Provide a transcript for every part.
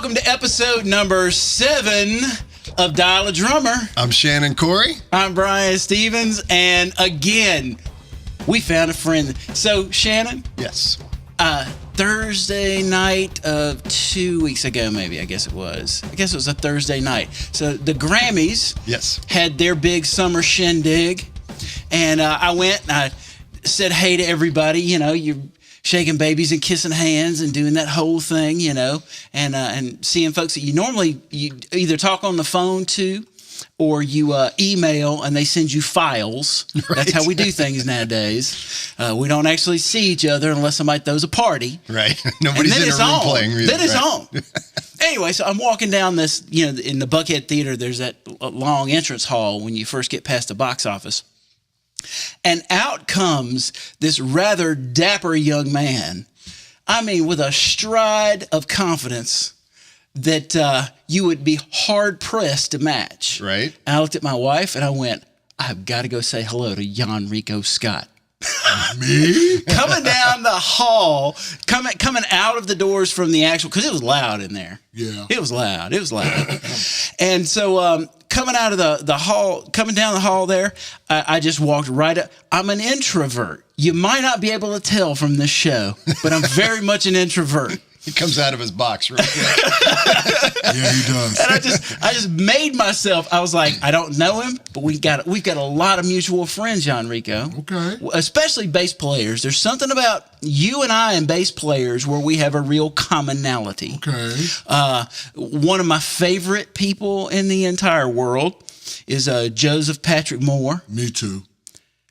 welcome to episode number 7 of Dial a Drummer. I'm Shannon Corey. I'm Brian Stevens, and again, we found a friend. So, Shannon? Yes. Thursday night of 2 weeks ago, maybe, I guess it was a Thursday night. So, the Grammys had their big summer shindig, and I went and I said hey to everybody. You know, you're shaking babies and kissing hands and doing that whole thing, you know, and seeing folks that you normally you either talk on the phone to or you email and they send you files. Right. That's how we do things nowadays. We don't actually see each other unless somebody throws a party. Right. Nobody's in a room playing music. Then it's on. Anyway, so I'm walking down this, you know, in the Buckhead Theater, there's that long entrance hall when you first get past the box office. And out comes this rather dapper young man. I mean, with a stride of confidence that you would be hard-pressed to match. Right. And I looked at my wife and I went, I've got to go say hello to Yonrico Scott. Me? Coming down the hall, coming out of the doors from the actual, because it was loud in there. Yeah. It was loud. And so coming out of the hall, coming down the hall there, I just walked right up. I'm an introvert. You might not be able to tell from this show, but I'm very much an introvert. He comes out of his box real quick. Yeah, he does. And I just made myself. I was like, I don't know him, but we've got a lot of mutual friends, Yonrico. Okay. Especially bass players. There's something about you and I and bass players where we have a real commonality. Okay. One of my favorite people in the entire world is Joseph Patrick Moore. Me too.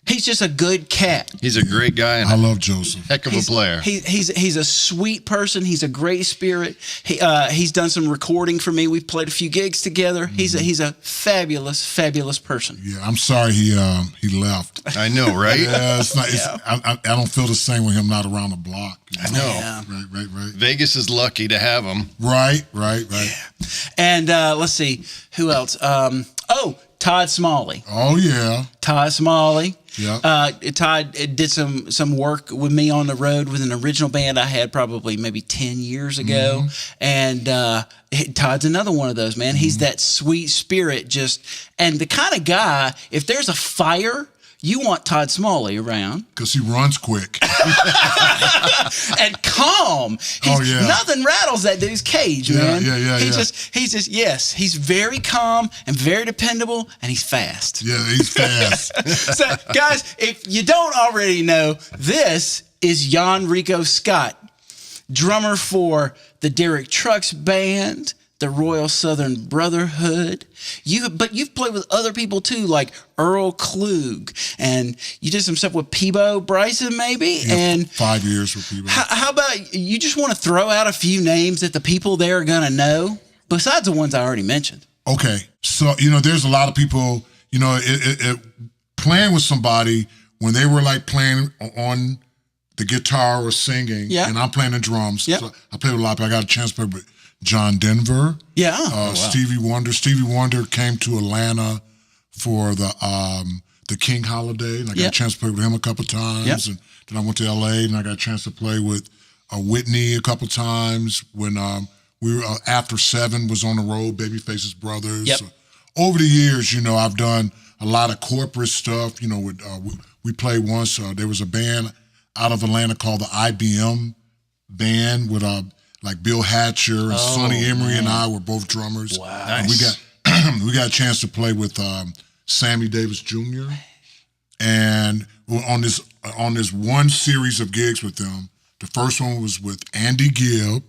He's just a good cat. He's a great guy and I love Joseph. heck of a player. He's a sweet person. He's a great spirit. He's done some recording for me. We've played a few gigs together. Mm-hmm. He's a fabulous person. Yeah, I'm sorry he left. I know, right? Yeah, it's not. It's, I don't feel the same with him not around the block. I know. Yeah. Right. Vegas is lucky to have him. Right. Yeah. And let's see who else. Todd Smalley. Oh yeah. Todd Smalley. Yeah. Todd did some work with me on the road with an original band I had probably maybe 10 years ago. Mm-hmm. And Todd's another one of those, man. He's that sweet spirit and the kind of guy, if there's a fire, you want Todd Smalley around. Because he runs quick. And calm. Nothing rattles that dude's cage, man. Yeah. He's very calm and very dependable, and he's fast. Yeah, he's fast. So, guys, if you don't already know, this is Yonrico Scott, drummer for the Derek Trucks Band, the Royal Southern Brotherhood. But you've played with other people too, like Earl Klugh, and you did some stuff with Peabo Pryson, maybe. Yeah, and 5 years with Peabo. How about you just want to throw out a few names that the people there are gonna know, besides the ones I already mentioned? Okay, so there's a lot of people. Playing with somebody when they were like playing on the guitar or singing, and I'm playing the drums. Yeah. So I play with a lot of people. I got a chance to play with John Denver. Yeah. Wow. Stevie Wonder. Stevie Wonder came to Atlanta for the King holiday, and I got a chance to play with him a couple times. Yep. And then I went to LA, and I got a chance to play with Whitney a couple times when we were After 7 was on the road, Babyface's brothers. Yep. So over the years, I've done a lot of corporate stuff. We played once. There was a band out of Atlanta called the IBM Band with like Bill Hatcher and Sonny Emery and I were both drummers. Wow. Nice. And we got a chance to play with Sammy Davis Jr. And on this one series of gigs with them, the first one was with Andy Gibb.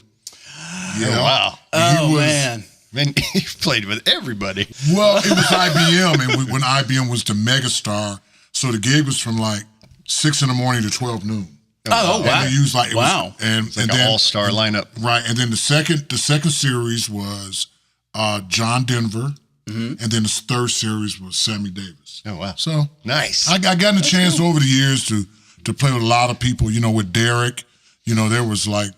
Yeah. Oh, wow. Man. Man, he played with everybody. Well, it was IBM, and when IBM was the megastar, so the gig was from like 6 in the morning to 12 noon. Oh, wow. And they used like It's like an all-star lineup. Right, and then the second series was John Denver, and then the third series was Sammy Davis. Oh wow! So nice. I gotten a chance over the years to play with a lot of people. With Derek, there was like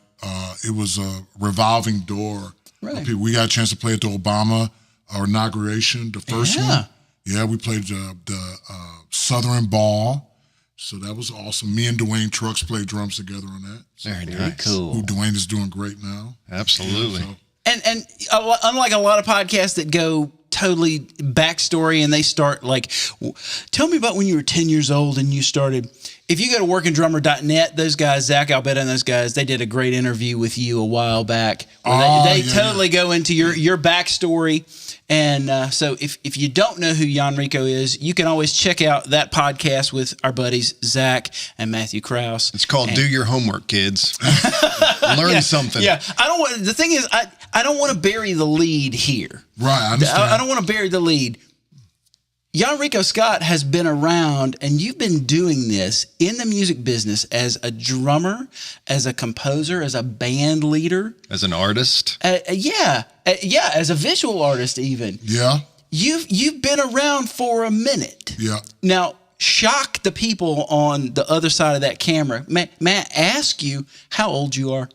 it was a revolving door. Right. Of people. We got a chance to play at the Obama inauguration, the first one. Yeah, we played the Southern Ball. So that was awesome. Me and Dwayne Trucks played drums together on that. So Very nice. Cool. Dwayne is doing great now. Absolutely. And unlike a lot of podcasts that go totally backstory and they start like, tell me about when you were 10 years old and you started. If you go to workinddrummer.net, those guys, Zach Albetta and those guys, they did a great interview with you a while back. Where they totally go into your backstory. And so if you don't know who Yonrico is, you can always check out that podcast with our buddies Zach and Matthew Krause. It's called Do Your Homework, Kids. Learn something. Yeah, the thing is, I don't want to bury the lead here. Right, I understand. I don't want to bury the lead. Yonrico Scott has been around, and you've been doing this in the music business as a drummer, as a composer, as a band leader. As an artist? As a visual artist even. Yeah. You've been around for a minute. Yeah. Now, shock the people on the other side of that camera. May I ask you how old you are?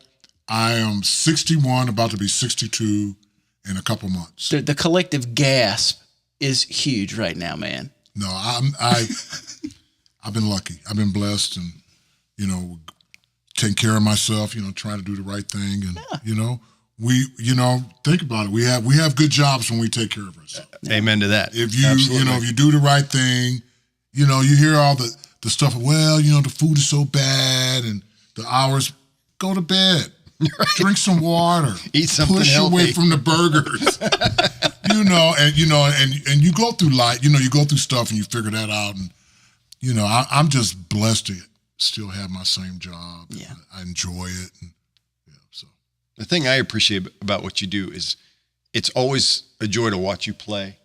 I am 61, about to be 62 in a couple months. The collective gasp is huge right now, man. No, I've been lucky. I've been blessed, and taking care of myself. Trying to do the right thing, and we think about it. We have good jobs when we take care of ourselves. Amen to that. If you if you do the right thing, you hear all the stuff. Well, the food is so bad, and the hours. Go to bed. Right. Drink some water. Eat something Push healthy. Away from the burgers. And you go through life. You go through stuff and you figure that out. And I'm just blessed to still have my same job. Yeah, I enjoy it. And, so the thing I appreciate about what you do is it's always a joy to watch you play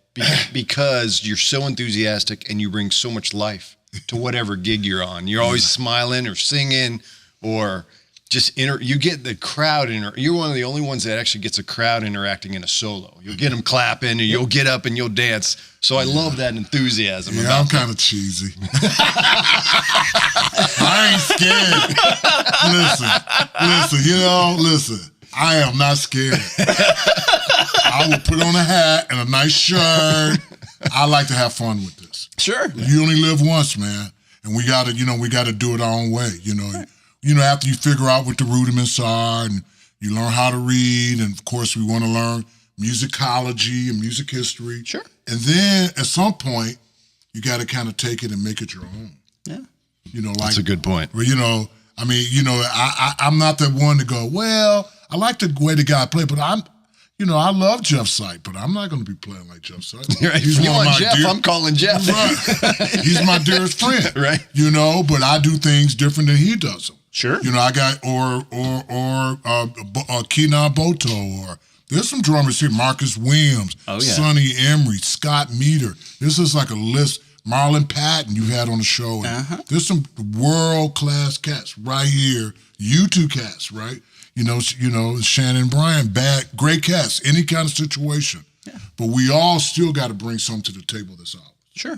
because you're so enthusiastic and you bring so much life to whatever gig you're on. You're always smiling or singing or. You get the crowd you're one of the only ones that actually gets a crowd interacting in a solo. You'll get them clapping, and you'll get up and you'll dance. So I love that enthusiasm. Yeah, I'm kind of cheesy. I ain't scared. Listen. I am not scared. I will put on a hat and a nice shirt. I like to have fun with this. Sure. You only live once, man, and we gotta do it our own way. After you figure out what the rudiments are and you learn how to read, and of course we want to learn musicology and music history. Sure. And then at some point, you got to kind of take it and make it your own. Yeah. That's a good point. Well, I'm not that one to go, well, I like the way the guy played, but I love Jeff Sight, but I'm not going to be playing like Jeff Sight. Right. He's one of my Jeff, I'm calling Jeff. Right. He's my dearest friend. Right. But I do things different than he does them. Sure. I got Kenan Boto, or there's some drummers here, Marcus Williams, Sonny Emery, Scott Meter. This is like a list. Marlon Patton you've had on the show. There's some world-class cats right here. U2 cats, right? Shannon Bryan, great cats, any kind of situation. Yeah. But we all still got to bring something to the table this hour. Sure.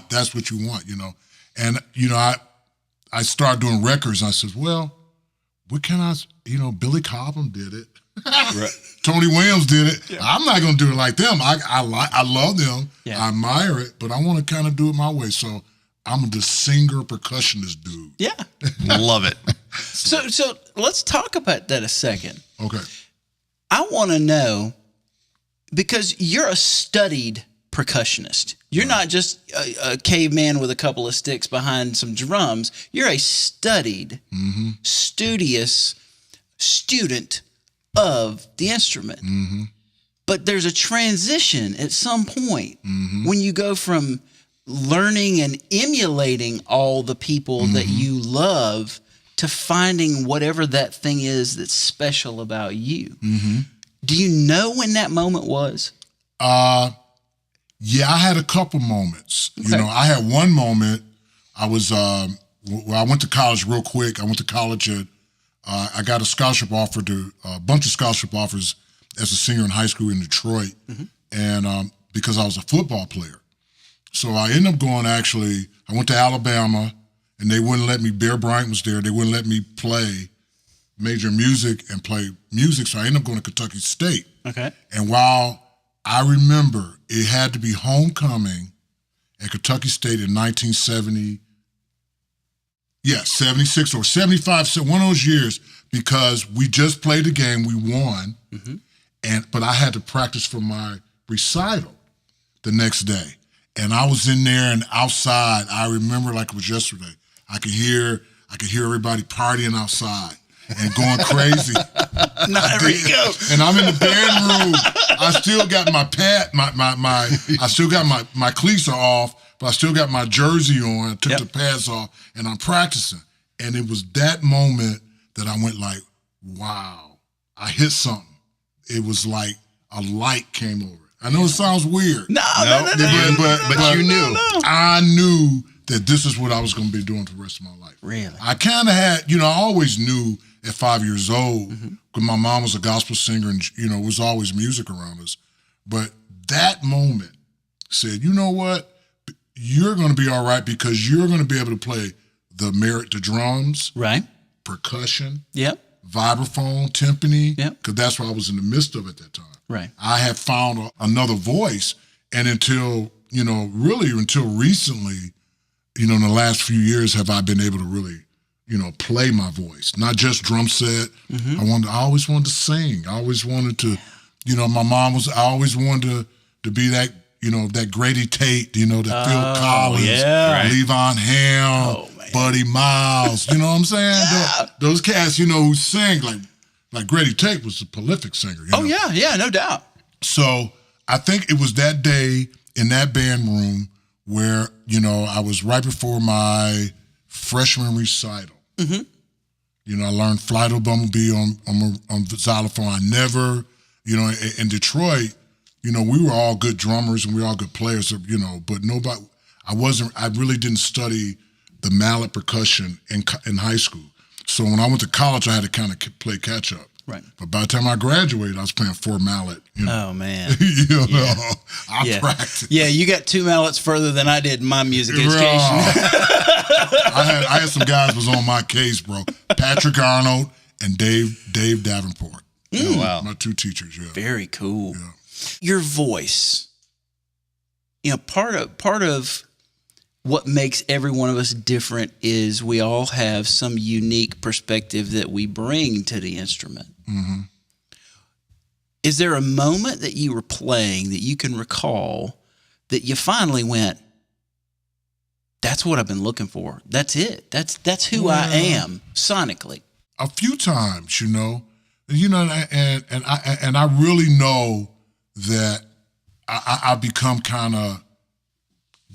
That's what you want, And, I started doing records, and I said, well, what can I, Billy Cobham did it. Right. Tony Williams did it. Yeah. I'm not going to do it like them. I love them. Yeah. I admire it, but I want to kind of do it my way. So I'm the singer percussionist dude. Yeah. Love it. So let's talk about that a second. Okay. I want to know, because you're a studied percussionist. You're not just a caveman with a couple of sticks behind some drums. You're a studied, studious student of the instrument. Mm-hmm. But there's a transition at some point when you go from learning and emulating all the people that you love to finding whatever that thing is that's special about you. Mm-hmm. Do you know when that moment was? Yeah, I had a couple moments. Okay. I had one moment. I was, I went to college real quick. I went to college at, I got a scholarship offer a bunch of scholarship offers as a singer in high school in Detroit. Mm-hmm. And because I was a football player. So I ended up going, I went to Alabama, and they wouldn't let me, Bear Bryant was there, they wouldn't let me major music and play music. So I ended up going to Kentucky State. Okay. And while I remember it had to be homecoming at Kentucky State in 1970. Yeah, 76 or 75, one of those years, because we just played the game, we won, but I had to practice for my recital the next day. And I was in there and outside, I remember like it was yesterday, I could hear everybody partying outside and going crazy. There you go. And I'm in the band room. I still got my I still got my cleats are off, but I still got my jersey on. I took the pads off and I'm practicing. And it was that moment that I went like, wow, I hit something. It was like a light came over. I know it sounds weird. No, but you knew. I knew that this is what I was going to be doing for the rest of my life. Really? I kind of had, I always knew at 5 years old, because my mom was a gospel singer and, it was always music around us. But that moment said, you know what? You're going to be all right because you're going to be able to play the drums, right? Percussion, vibraphone, timpani, because that's what I was in the midst of at that time. Right. I had found another voice, and until recently, in the last few years, have I been able to really, play my voice, not just drum set. I always wanted to sing. I always wanted to, I always wanted to be that, that Grady Tate, that Phil Collins, Levon Helm, Buddy Miles, you know what I'm saying? Those cats, who sing like Grady Tate was a prolific singer. Yeah, no doubt. So I think it was that day in that band room where, I was right before my freshman recital. I learned Flight of Bumblebee on xylophone. I never, in Detroit, we were all good drummers and we were all good players, but I really didn't study the mallet percussion in high school. So when I went to college, I had to kind of play catch up. Right. But by the time I graduated, I was playing 4 mallet. Oh, man. I practiced. Yeah, you got 2 mallets further than I did in my music education. I had some guys was on my case, bro. Patrick Arnold and Dave Davenport. Oh, wow. My 2 teachers, Very cool. Yeah. Your voice. Part of what makes every one of us different is we all have some unique perspective that we bring to the instrument. Is there a moment that you were playing that you can recall that you finally went, that's what I've been looking for. That's it. That's who I am sonically. A few times, and I really know that I become kind of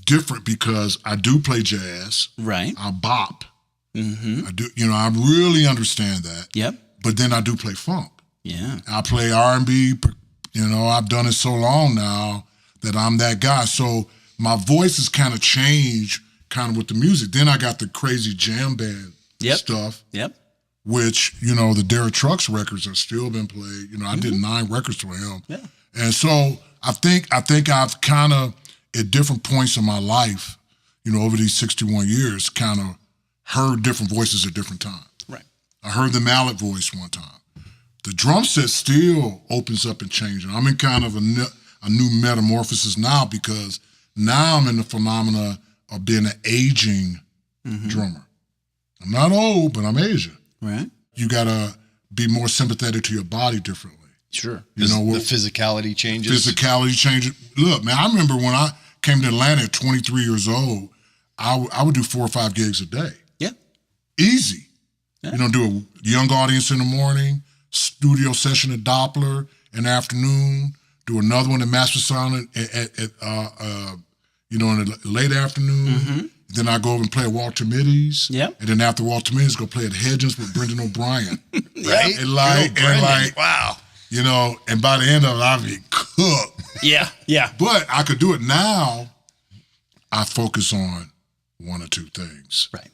different because I do play jazz. Right. I bop. I do, I really understand that. Yep. But then I do play funk. Yeah. I play R&B, I've done it so long now that I'm that guy. So my voice has kind of changed kind of with the music. Then I got the crazy jam band stuff. Yep. Which, the Derek Trucks records have still been played. I did 9 records for him. Yeah. And so I think I've kind of, at different points in my life, over these 61 years, kind of heard different voices at different times. Right. I heard the mallet voice one time. The drum set still opens up and changes. I'm in kind of a new metamorphosis now because now I'm in the phenomena of being an aging drummer. I'm not old, but I'm aging. Right. You got to be more sympathetic to your body differently. Sure. The physicality changes. Physicality changes. Look, man, I remember when I came to Atlanta at 23 years old, I would do 4 or 5 gigs a day. Yeah. Easy. Yeah. Do a young audience in the morning, studio session at Doppler in the afternoon, do another one at Master Sound in the late afternoon. Then I go over and play at Walter Mitty's. Yep. And then after Walter Mitty's, go play at Hedges with Brendan O'Brien. Right? Wow. And by the end of it, I'd be cooked. Yeah. But I could do it now. I focus on 1 or 2 things. Right.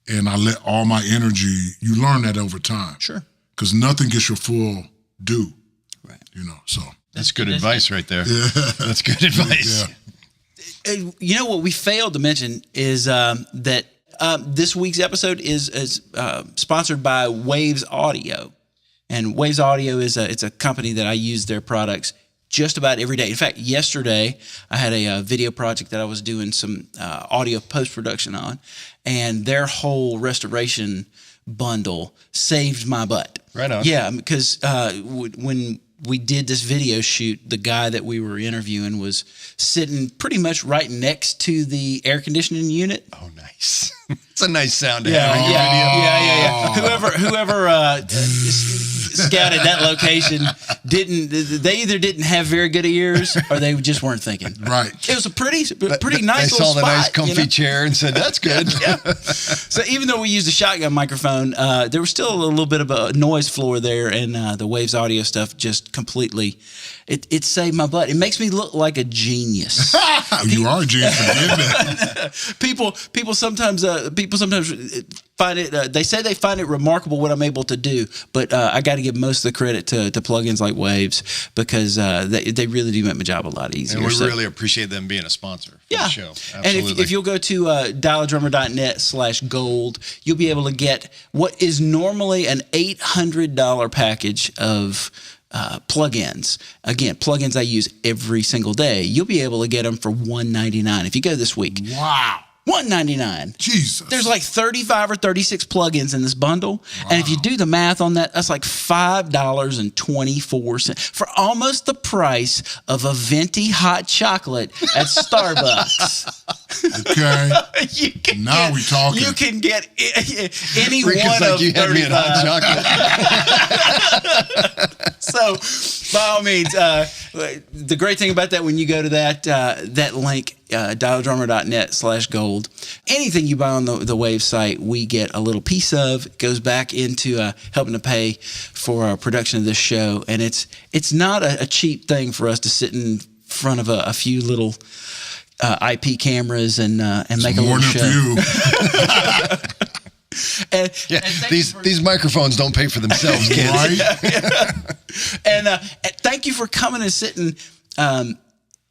And I let all my energy, you learn that over time. Sure. Because nothing gets your full due. Right. So. That's good advice right there. Yeah. That's good advice. Yeah. What we failed to mention is that this week's episode is sponsored by Waves Audio. And Waves Audio it's a company that I use their products just about every day. In fact, yesterday I had a video project that I was doing some audio post-production on, and their whole restoration bundle saved my butt. Right on. Yeah, because when we did this video shoot, the guy that we were interviewing was sitting pretty much right next to the air conditioning unit. Oh, nice. It's a nice sound to Yeah. have. Whoever scouted that location they either didn't have very good ears or they just weren't thinking. Right. It was a pretty nice They little saw the spot, nice comfy chair and said, that's good. Yeah. So even though we used a shotgun microphone, there was still a little bit of a noise floor there, and the Waves audio stuff just completely, it saved my butt. It makes me look like a genius. You are a genius for getting it. People sometimes find it. They say they find it remarkable what I'm able to do, but I got to give most of the credit to plugins like Waves, because they really do make my job a lot easier. And we really appreciate them being a sponsor for the show. Absolutely. And if you'll go to dialdrummer.net/gold, you'll be able to get what is normally an $800 package of plugins. Again, plugins I use every single day. You'll be able to get them for $199 if you go this week. Wow. $199. Jesus. There's like 35 or 36 plugins in this bundle. Wow. And if you do the math on that, that's like $5.24 for almost the price of a venti hot chocolate at Starbucks. Okay. Now we're talking. You can get any Rick one is like, of you had 35. me at hot chocolate. So, by all means, the great thing about that, when you go to that link, dialdrummer.net/gold, anything you buy on the Wave site, we get a little piece of. It goes back into helping to pay for production of this show, and it's not a cheap thing for us to sit in front of a few little IP cameras and make a little show. And these microphones don't pay for themselves, kids. Right? And thank you for coming and sitting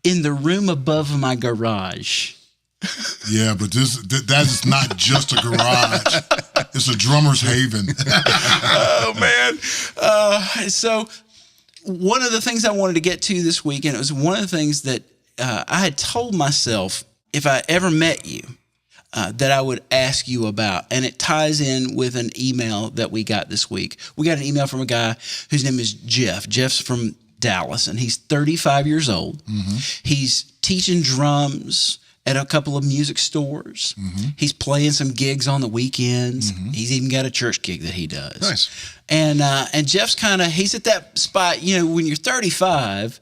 in the room above my garage. Yeah, but that is not just a garage. It's a drummer's haven. Oh, man. So one of the things I wanted to get to this week, and it was one of the things that I had told myself if I ever met you, that I would ask you about. And it ties in with an email that we got this week. We got an email from a guy whose name is Jeff. Jeff's from Dallas, and he's 35 years old. Mm-hmm. He's teaching drums at a couple of music stores. Mm-hmm. He's playing some gigs on the weekends. Mm-hmm. He's even got a church gig that he does. Nice. And Jeff's he's at that spot, when you're 35,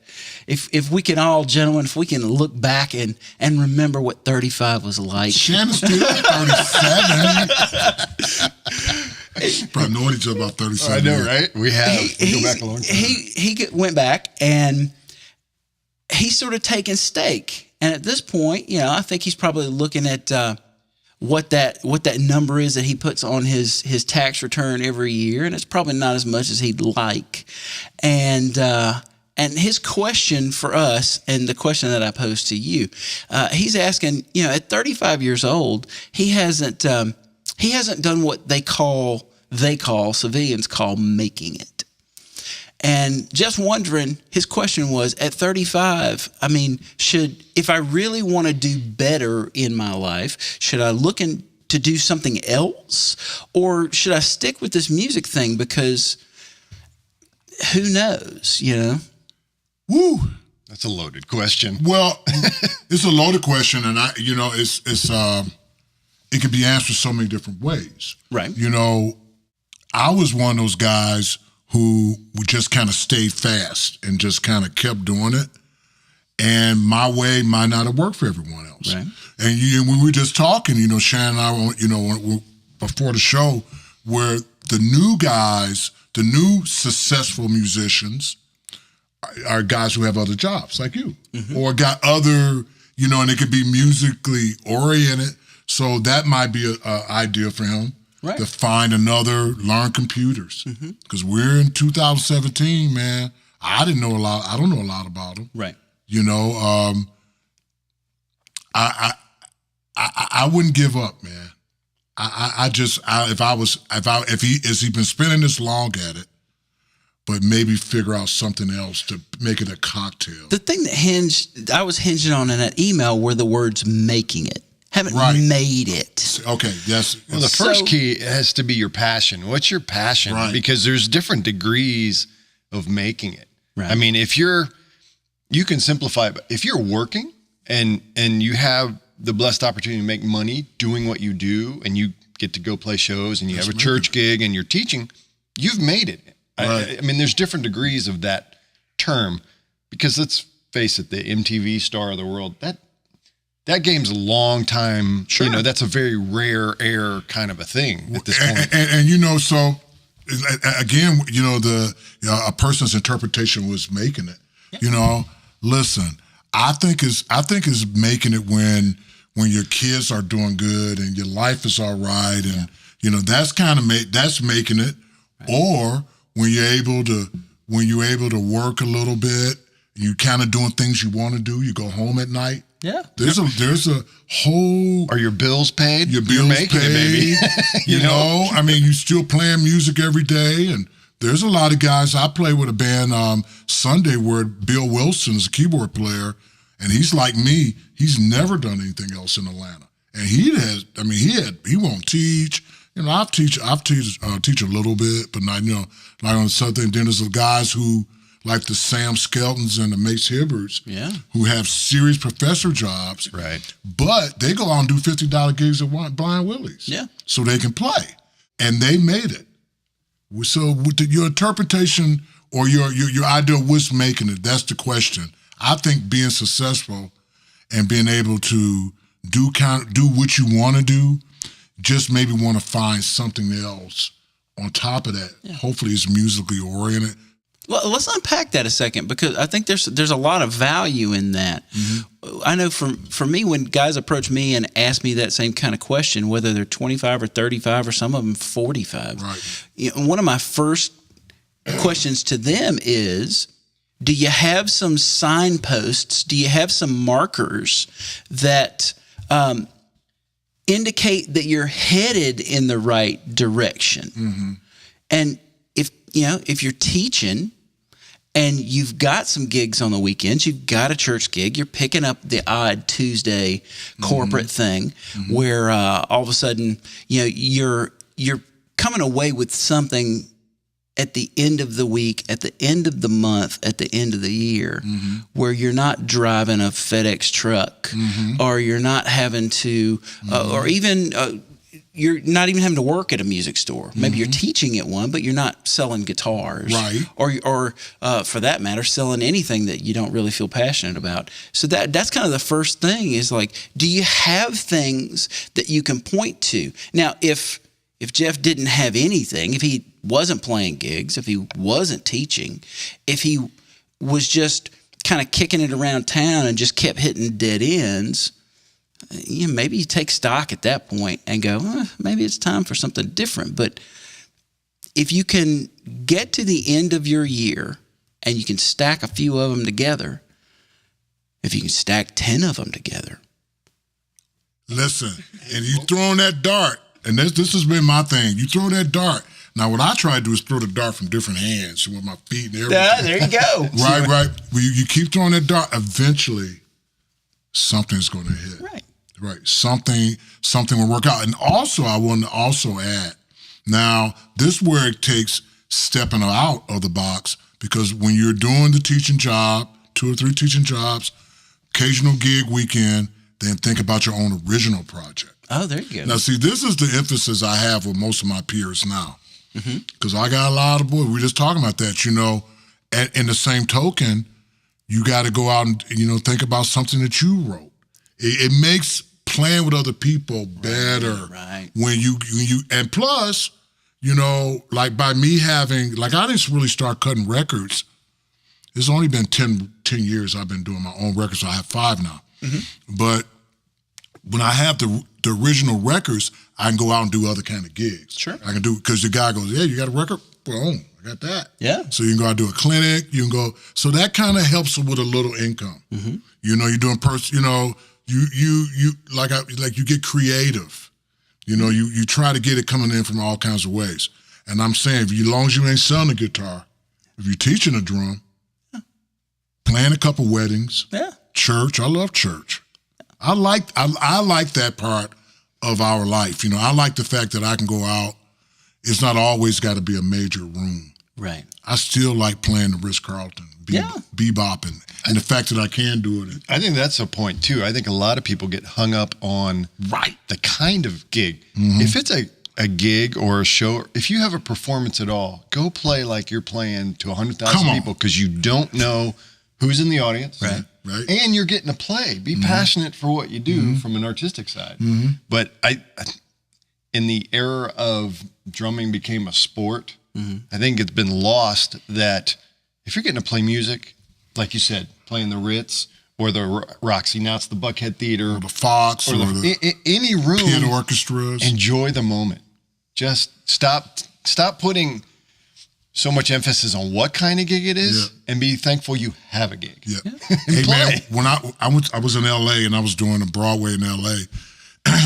if we can all, gentlemen, if we can look back and remember what 35 was like. Shannon's still 37. Probably known each other about 37 I know, years. right? We have. We go back a long time. He went back, and he's sort of taking stake. And at this point, I think he's probably looking at what that number is that he puts on his tax return every year, and it's probably not as much as he'd like. And his question for us, and the question that I posed to you, he's asking, at 35 years old, he hasn't done what civilians call making it. And just wondering, his question was, at 35, if I really want to do better in my life, should I look to do something else? Or should I stick with this music thing? Because who knows, Woo. That's a loaded question. Well, it's a loaded question, and it could be answered so many different ways. Right. I was one of those guys who just kind of stayed fast and just kind of kept doing it. And my way might not have worked for everyone else. Right. And we were just talking, Shannon and I, before the show, where the new guys, the new successful musicians are guys who have other jobs like you, mm-hmm. or got other, and it could be musically oriented. So that might be an idea for him. Right. To find learn computers. Because we're in 2017, man. I don't know a lot about them. Right. I wouldn't give up, man. If he's been spending this long at it, but maybe figure out something else to make it a cocktail. The thing that I was hinging on in that email were the words "making it." haven't made it. Okay, yes. Well, the first key has to be your passion. What's your passion? Right. Because there's different degrees of making it. Right. I mean, you can simplify it, but if you're working and you have the blessed opportunity to make money doing what you do, and you get to go play shows, and you have a church gig, and you're teaching, you've made it. Right. I mean, there's different degrees of that term, because let's face it, the MTV star of the world, that game's a long time. Sure. You know, that's a very rare air kind of a thing at this point. And you know, so again, you know, a person's interpretation was making it. Yeah. You know, listen, I think is making it when your kids are doing good and your life is all right, and you know, that's kind of that's making it. Right. Or when you're able to work a little bit, you kind of doing things you want to do. You go home at night. Yeah. There's a whole. Are your bills paid? Your bills making paid. It, baby. you know, I mean, you still playing music every day, and there's a lot of guys. I play with a band Sunday where Bill Wilson is a keyboard player, and he's like me. He's never done anything else in Atlanta, and he won't teach. You know, I teach a little bit, but not, you know, like on something. Then there's the guys who, like the Sam Skeltons and the Mace Hibberts, who have serious professor jobs, right? But they go out and do $50 gigs at Blind Willie's, so they can play, and they made it. So with your interpretation or your idea of what's making it, that's the question. I think being successful and being able to do what you want to do, just maybe want to find something else on top of that. Yeah. Hopefully it's musically oriented. Well, let's unpack that a second, because I think there's a lot of value in that. Mm-hmm. I know for me, when guys approach me and ask me that same kind of question, whether they're 25 or 35 or some of them 45, right. You know, one of my first questions to them is, do you have some signposts? Do you have some markers that indicate that you're headed in the right direction? Mm-hmm. And if you're teaching and you've got some gigs on the weekends, you've got a church gig, you're picking up the odd Tuesday corporate thing where all of a sudden, you know, you're coming away with something at the end of the week, at the end of the month, at the end of the year, where you're not driving a FedEx truck, or you're not having to, or even you're not even having to work at a music store. Maybe you're teaching at one, but you're not selling guitars, right? Or for that matter, selling anything that you don't really feel passionate about. So that's kind of the first thing is like, do you have things that you can point to? Now, if Jeff didn't have anything, if he wasn't playing gigs, if he wasn't teaching, if he was just kind of kicking it around town and just kept hitting dead ends, you know, maybe you take stock at that point and go, maybe it's time for something different. But if you can get to the end of your year and you can stack a few of them together, if you can stack 10 of them together. Listen, and you throwing that dart, and this has been my thing. You throw that dart. Now, what I try to do is throw the dart from different hands with my feet and everything. There you go. Right. Well, you keep throwing that dart, eventually something's going to hit. Right. Something will work out. And also, I want to also add, now, this is where it takes stepping out of the box, because when you're doing the teaching job, 2 or 3 teaching jobs, occasional gig weekend, then think about your own original project. Oh, there you go. Now, see, this is the emphasis I have with most of my peers now, because I got a lot of boys. We're just talking about that, you know. And in the same token, you got to go out and, you know, think about something that you wrote. It makes playing with other people better when you and plus, you know, like by me having, like I didn't really start cutting records. It's only been 10 years I've been doing my own records. So I have 5 now. But when I have the original records, I can go out and do other kind of gigs. Sure. I can do, because the guy goes, yeah, you got a record? Boom, I got that. Yeah. So you can go out and do a clinic. You can go, so that kind of helps with a little income. You know, you're doing you know, you like you get creative. You know, you try to get it coming in from all kinds of ways. And I'm saying, as long as you ain't selling a guitar, if you're teaching a drum, playing a couple weddings, church, I love church. I like that part of our life. You know, I like the fact that I can go out. It's not always got to be a major room. Right. I still like playing the Ritz-Carlton, bebopping, and the fact that I can do it. I think that's a point too. I think a lot of people get hung up on the kind of gig. Mm-hmm. If it's a gig or a show, if you have a performance at all, go play like you're playing to 100,000 people, because you don't know who's in the audience. Right. And you're getting to play. Be passionate for what you do from an artistic side. Mm-hmm. But I, in the era of drumming became a sport, I think it's been lost that if you're getting to play music, like you said, playing the Ritz or the Roxy, now it's the Buckhead Theater, or the Fox, or any room, pit orchestras. Enjoy the moment. Just stop putting so much emphasis on what kind of gig it is, and be thankful you have a gig. Yeah. Hey man, when I was in LA and I was doing a Broadway in LA,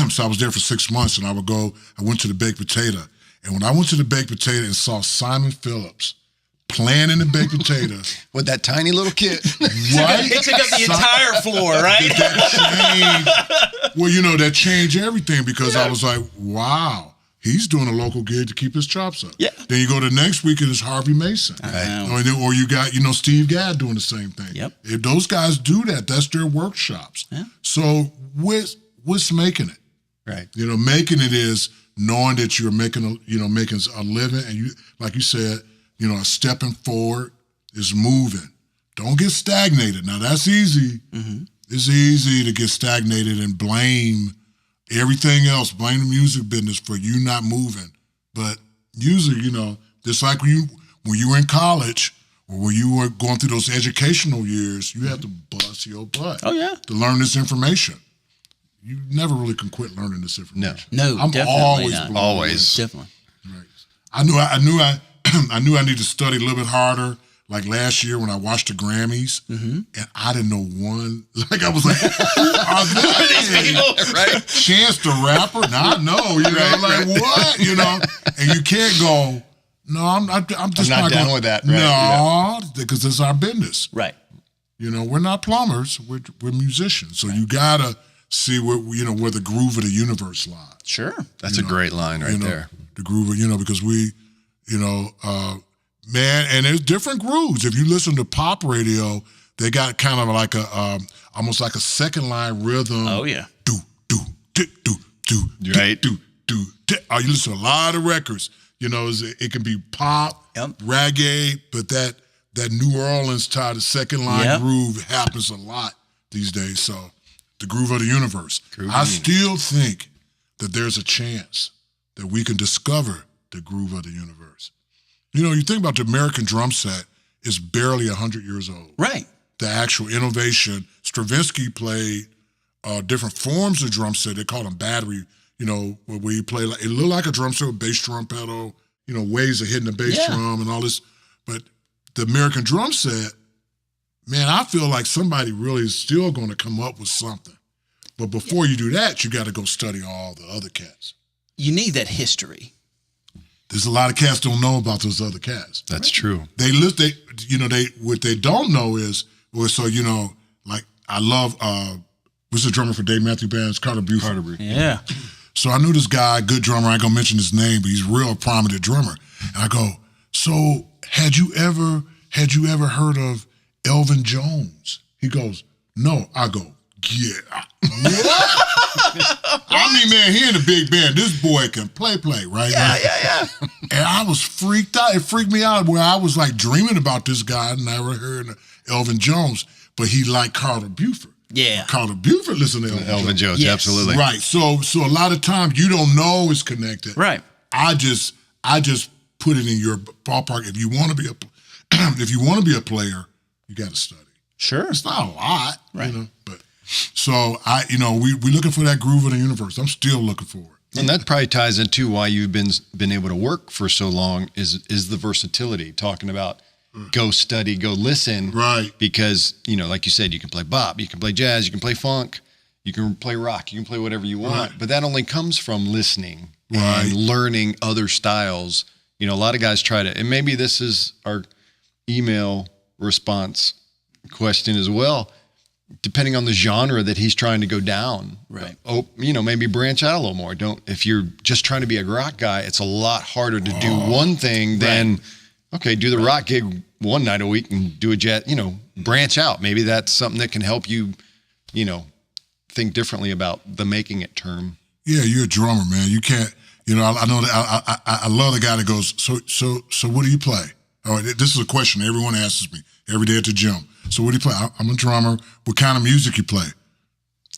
so I was there for 6 months, and I went to the Baked Potato. And when I went to the Baked Potato and saw Simon Phillips playing in the Baked Potato with that tiny little kid, right? It took up the entire floor, right? That changed everything, because I was like, wow, he's doing a local gig to keep his chops up. Yeah. Then you go to next week and it's Harvey Mason. Or you got, Steve Gadd doing the same thing. Yep. If those guys do that, that's their workshops. Yeah. So what's making it? Right. Making it is knowing that you're making a living, and you, like you said, stepping forward is moving. Don't get stagnated. Now that's easy. Mm-hmm. It's easy to get stagnated and blame everything else, blame the music business for you not moving. But usually, just like when you were in college or when you were going through those educational years, you had to bust your butt to learn this information. You never really can quit learning this information. No, I'm definitely always. Definitely. Right. I knew I needed to study a little bit harder. Like last year when I watched the Grammys, and I didn't know one. Like I was like, who are these people? Right? Chance the Rapper? Now I know. What? And you can't go. No, I'm just not down with that. Right? No, because it's our business. Right. We're not plumbers. We're musicians. So you gotta see where the groove of the universe lies. Sure. That's a great line right there. The groove of, because we, man, and there's different grooves. If you listen to pop radio, they got kind of like a, almost like a second line rhythm. Oh yeah. Do, do, do, do, do, right. do, do, do. Oh, you listen to a lot of records. It can be pop, reggae, but that New Orleans type of second line groove happens a lot these days. So the groove of the universe. I still think that there's a chance that we can discover the groove of the universe. You think about the American drum set is barely 100 years old. Right. The actual innovation, Stravinsky played different forms of drum set. They call them battery, where you play, it looked like a drum set with bass drum pedal, ways of hitting the bass drum and all this. But the American drum set, man, I feel like somebody really is still going to come up with something. But before you do that, you got to go study all the other cats. You need that history. There's a lot of cats don't know about those other cats. That's true. What they don't know is, like I love, what's the drummer for Dave Matthews Band's Carter Buford. Yeah. So I knew this guy, good drummer. I ain't gonna mention his name, but he's a real prominent drummer. And I go, so had you ever heard of Elvin Jones? He goes, no. I go, yeah. What? I mean, man, he in a big band. This boy can play, right? Yeah. And I was freaked out. It freaked me out where I was like dreaming about this guy. I never heard of Elvin Jones, but he liked Carter Buford. Yeah. Carter Buford listened to Elvin Jones. Yes. Absolutely. Right. So a lot of times you don't know it's connected. Right. I just put it in your ballpark. If you want to be a player, you got to study. Sure. It's not a lot, right. But so we're looking for that groove of the universe. I'm still looking for it. And that probably ties into why you've been able to work for so long is the versatility, talking about go study, go listen. Right. Because, like you said, you can play bop, you can play jazz, you can play funk, you can play rock, you can play whatever you want. Right. But that only comes from listening and learning other styles. A lot of guys try to, and maybe this is our email response question as well. depending on the genre that he's trying to go down, right? Oh, maybe branch out a little more. If you're just trying to be a rock guy, it's a lot harder to do one thing than, okay, do the rock gig one night a week and do a jazz, branch out. Maybe that's something that can help you, think differently about the making it term. Yeah, you're a drummer, man. You can't, I know that I love the guy that goes, so what do you play? Oh, this is a question everyone asks me every day at the gym. So what do you play? I'm a drummer. What kind of music you play?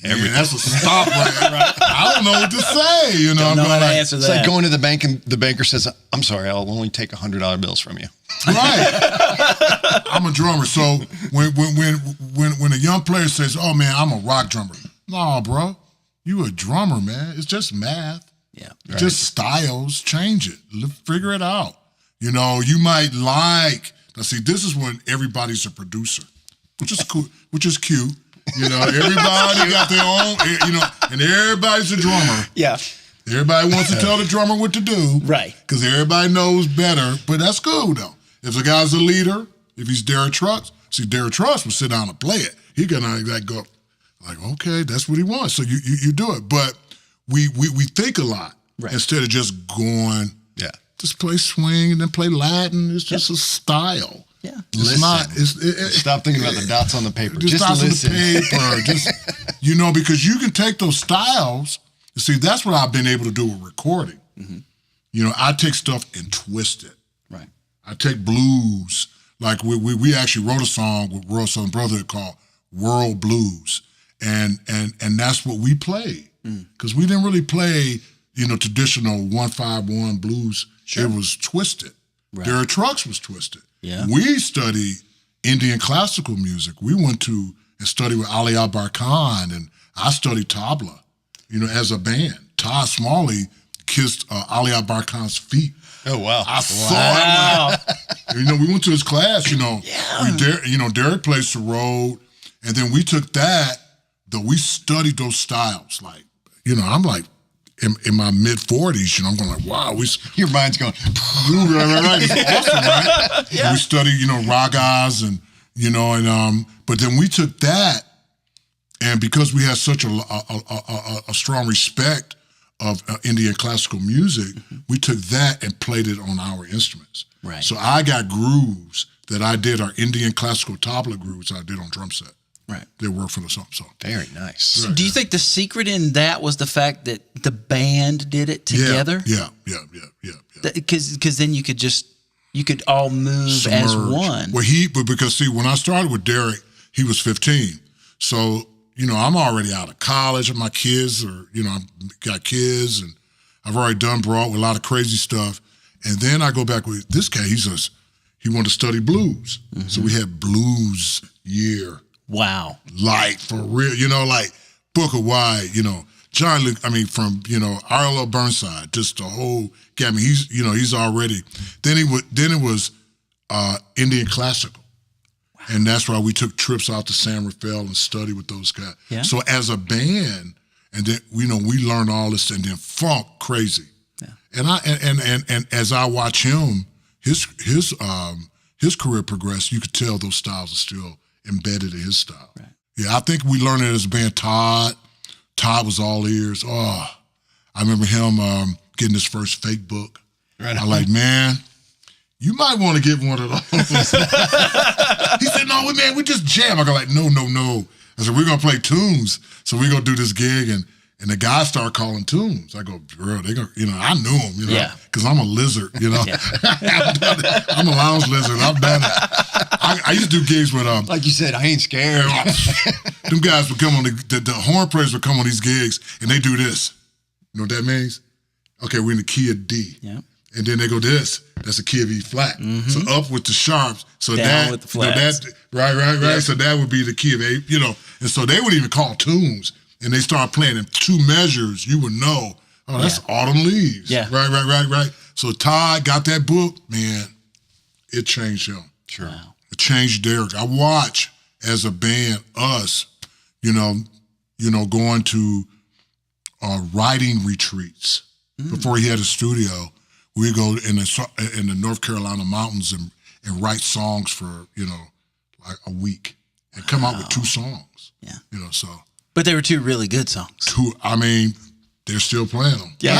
Everything. That's a stop right. I don't know what to say. Don't know how to answer that. It's like going to the bank and the banker says, "I'm sorry, I'll only take $100 bills from you." Right. I'm a drummer. So when a young player says, "Oh man, I'm a rock drummer," no, bro, you a drummer, man. It's just math. Yeah. Right. Just styles. Change it. Figure it out. You might like. Now, see, this is when everybody's a producer, which is cool, which is cute. Everybody got their own, and everybody's a drummer. Yeah. Everybody wants to tell the drummer what to do. Right. Because everybody knows better, but that's cool, though. If the guy's a leader, if he's Derek Trucks, Derek Trucks will sit down and play it. He gonna go, like, okay, that's what he wants. So you do it. But we think a lot instead of just going, just play swing and then play Latin. It's just a style. Yeah. It's not. Stop thinking about the dots on the paper. Just dots listen. on the paper. Because you can take those styles. You see, that's what I've been able to do with recording. Mm-hmm. I take stuff and twist it. Right. I take blues. Like we actually wrote a song with Southern Brotherhood called World Blues, and that's what we played because we didn't really play traditional 1-5-1 blues. Sure. It was twisted. Right. Derek Trucks was twisted. Yeah. We studied Indian classical music. We went to and studied with Ali Akbar Khan, and I studied tabla, as a band. Todd Smalley kissed Ali Akbar Khan's feet. Oh, wow. I saw it. We went to his class, Derek plays Sarod, and then we took that, we studied those styles. Like, I'm like, in my mid-40s, I'm going like, wow. Your mind's going. Right. It's awesome, right? Yeah. We studied, ragas and, but then we took that, and because we had such a strong respect of Indian classical music, we took that and played it on our instruments. Right. So I got grooves that I did, our Indian classical tabla grooves I did on drum set. Right. They work for the song. So very nice. So do you think the secret in that was the fact that the band did it together? Yeah. Because then you could all move as one. Well, because see, when I started with Derek, he was 15. So, I'm already out of college and my kids I've got kids and I've already done brought with a lot of crazy stuff. And then I go back with this guy, he wanted to study blues. Mm-hmm. So we had blues year. Wow. Like, for real, like Booker White, John Luke, from, R.L. Burnside, just the whole gamut. He's already, then it was Indian classical. Wow. And that's why we took trips out to San Rafael and studied with those guys. Yeah. So as a band, and then, we learned all this, and then funk, crazy. Yeah. And as I watch him, his career progress, you could tell those styles are still embedded in his style. Right. Yeah, I think we learned it as a band. Todd was all ears. Oh, I remember him getting his first fake book. Right. I'm like, man, you might want to get one of those. He said, no, man, we just jam. I go like, no. I said, we're going to play tunes. So we're going to do this gig, and the guys start calling tunes. I go, girl, they go, I knew them, because I'm a lizard, Yeah. I'm a lounge lizard. I've done it. I used to do gigs with like you said, I ain't scared. Them guys would come on the horn players would come on these gigs and they do this. You know what that means? Okay, we're in the key of D. Yeah. And then they go this. That's a key of E flat. Mm-hmm. So up with the sharps. So down with the flats. Right. Yep. So that would be the key of A. And so they would even call tunes, and they start playing in 2 measures. You would know, oh, that's Autumn Leaves. Yeah. Right. So Todd got that book, man. It changed him. Sure. Wow. It changed Derek. I watch as a band us, going to writing retreats. Before he had a studio, we go in the North Carolina mountains and write songs for like a week. and come out with 2 songs. Yeah. You know, so. But they were 2 really good songs. They're still playing them. Yeah.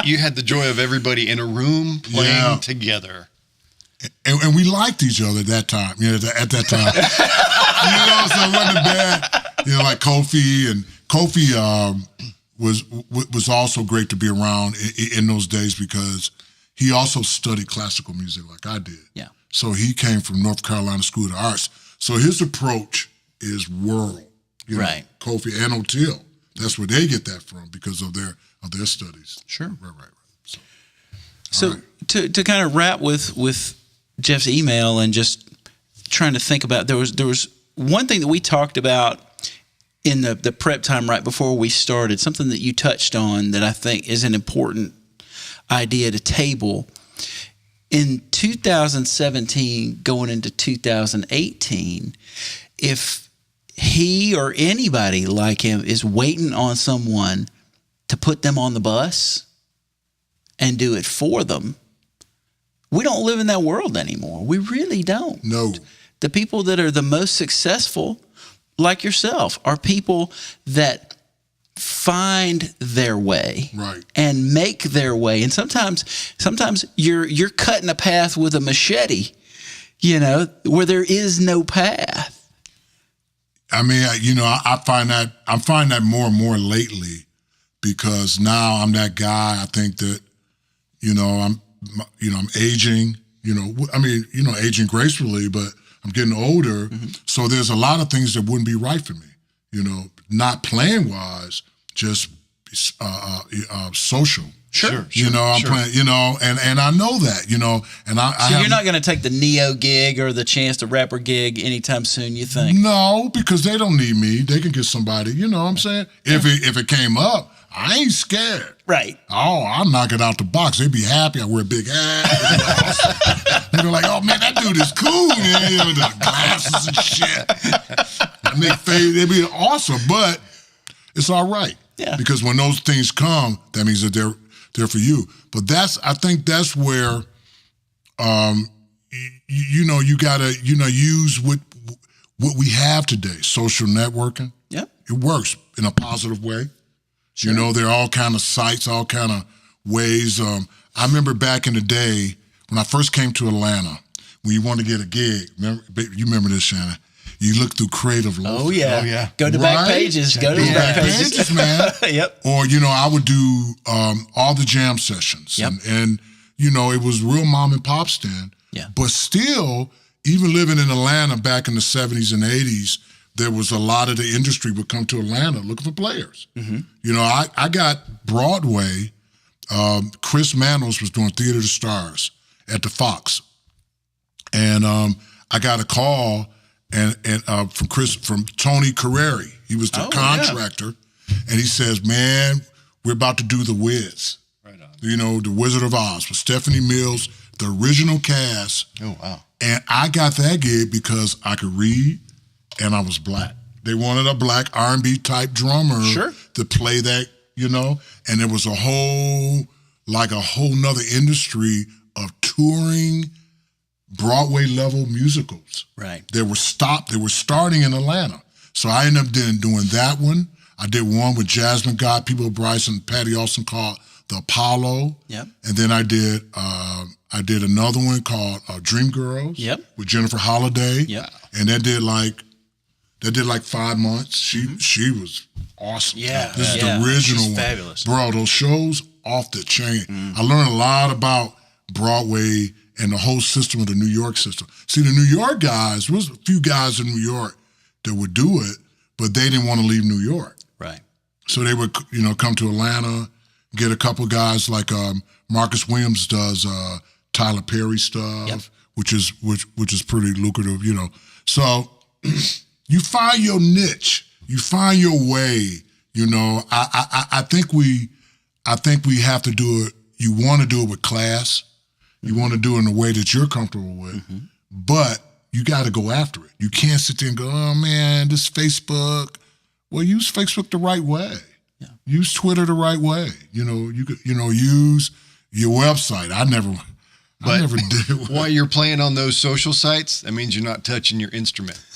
and you had the joy of everybody in a room playing together. And we liked each other at that time. You know, at that time. So it wasn't bad. You know, like Kofi, and Kofi was also great to be around in those days because he also studied classical music like I did. Yeah. So he came from North Carolina School of the Arts. So his approach is world. You know, right. Kofi and O'Teal. That's where they get that from because of their studies. Sure. Right. So to kind of wrap with Jeff's email and just trying to think about, there was one thing that we talked about in the prep time right before we started, something that you touched on that I think is an important idea to table. In 2017, going into 2018, if he or anybody like him is waiting on someone to put them on the bus and do it for them, we don't live in that world anymore. We really don't. No. The people that are the most successful, like yourself, are people that find their way, right, and make their way. And sometimes you're cutting a path with a machete, you know, where there is no path. I mean, I find that more and more lately because now I'm that guy. I think that, I'm aging, aging gracefully, but I'm getting older. Mm-hmm. So there's a lot of things that wouldn't be right for me, not playing wise, just social. Sure. I'm playing, and I know that, and So you're not going to take the Neo gig or the Chance the Rapper gig anytime soon, you think? No, because they don't need me. They can get somebody, you know what I'm saying? Yeah. If it came up, I ain't scared. Right. Oh, I'll knock it out the box. They'd be happy. I wear a big hat. They'd be like, oh man, that dude is cool, man. With the glasses and shit. They'd be awesome, but it's all right. Yeah. Because when those things come, that means that they're for you. But I think that's where, you gotta, use what we have today. Social networking. Yep. It works in a positive way. Sure. There are all kind of sites, all kind of ways. I remember back in the day when I first came to Atlanta, when you wanted to get a gig. You remember this, Shannon? You look through Creative Loaf. Oh yeah. Go to back pages. Go to the back pages, man. Yep. Or I would do all the jam sessions. Yep. And it was real mom and pop stand. Yeah. But still, even living in Atlanta back in the 70s and 80s, there was a lot of the industry would come to Atlanta looking for players. Mm-hmm. I got Broadway. Chris Manos was doing Theater of the Stars at the Fox, and I got a call and from Tony Carreri. He was the contractor, and he says, "Man, we're about to do The Wiz. Right on. The Wizard of Oz with Stephanie Mills, the original cast." Oh wow! And I got that gig because I could read. And I was black. They wanted a black R&B type drummer to play that, and there was a whole nother industry of touring Broadway level musicals. Right. They were starting in Atlanta. So I ended up doing that one. I did one with Jasmine Gott, Peabo Pryson, Patty Austin called The Apollo. Yep. And then I did another one called Dreamgirls. Yep. With Jennifer Holliday. Yep. And that did like 5 months. She was awesome. Yeah. This is the original She's one. Fabulous. Bro, those shows off the chain. I learned a lot about Broadway and the whole system of the New York system. See, the New York guys, there was a few guys in New York that would do it, but they didn't want to leave New York. Right. So they would, come to Atlanta, get a couple guys like Marcus Williams does Tyler Perry stuff, which is pretty lucrative, So you find your niche, you find your way. I think we have to do it. You want to do it with class. You want to do it in a way that you're comfortable with, but you got to go after it. You can't sit there and go, oh man, this Facebook. Well, use Facebook the right way. Yeah. Use Twitter the right way. Use your website. I never did. While you're playing on those social sites, that means you're not touching your instrument.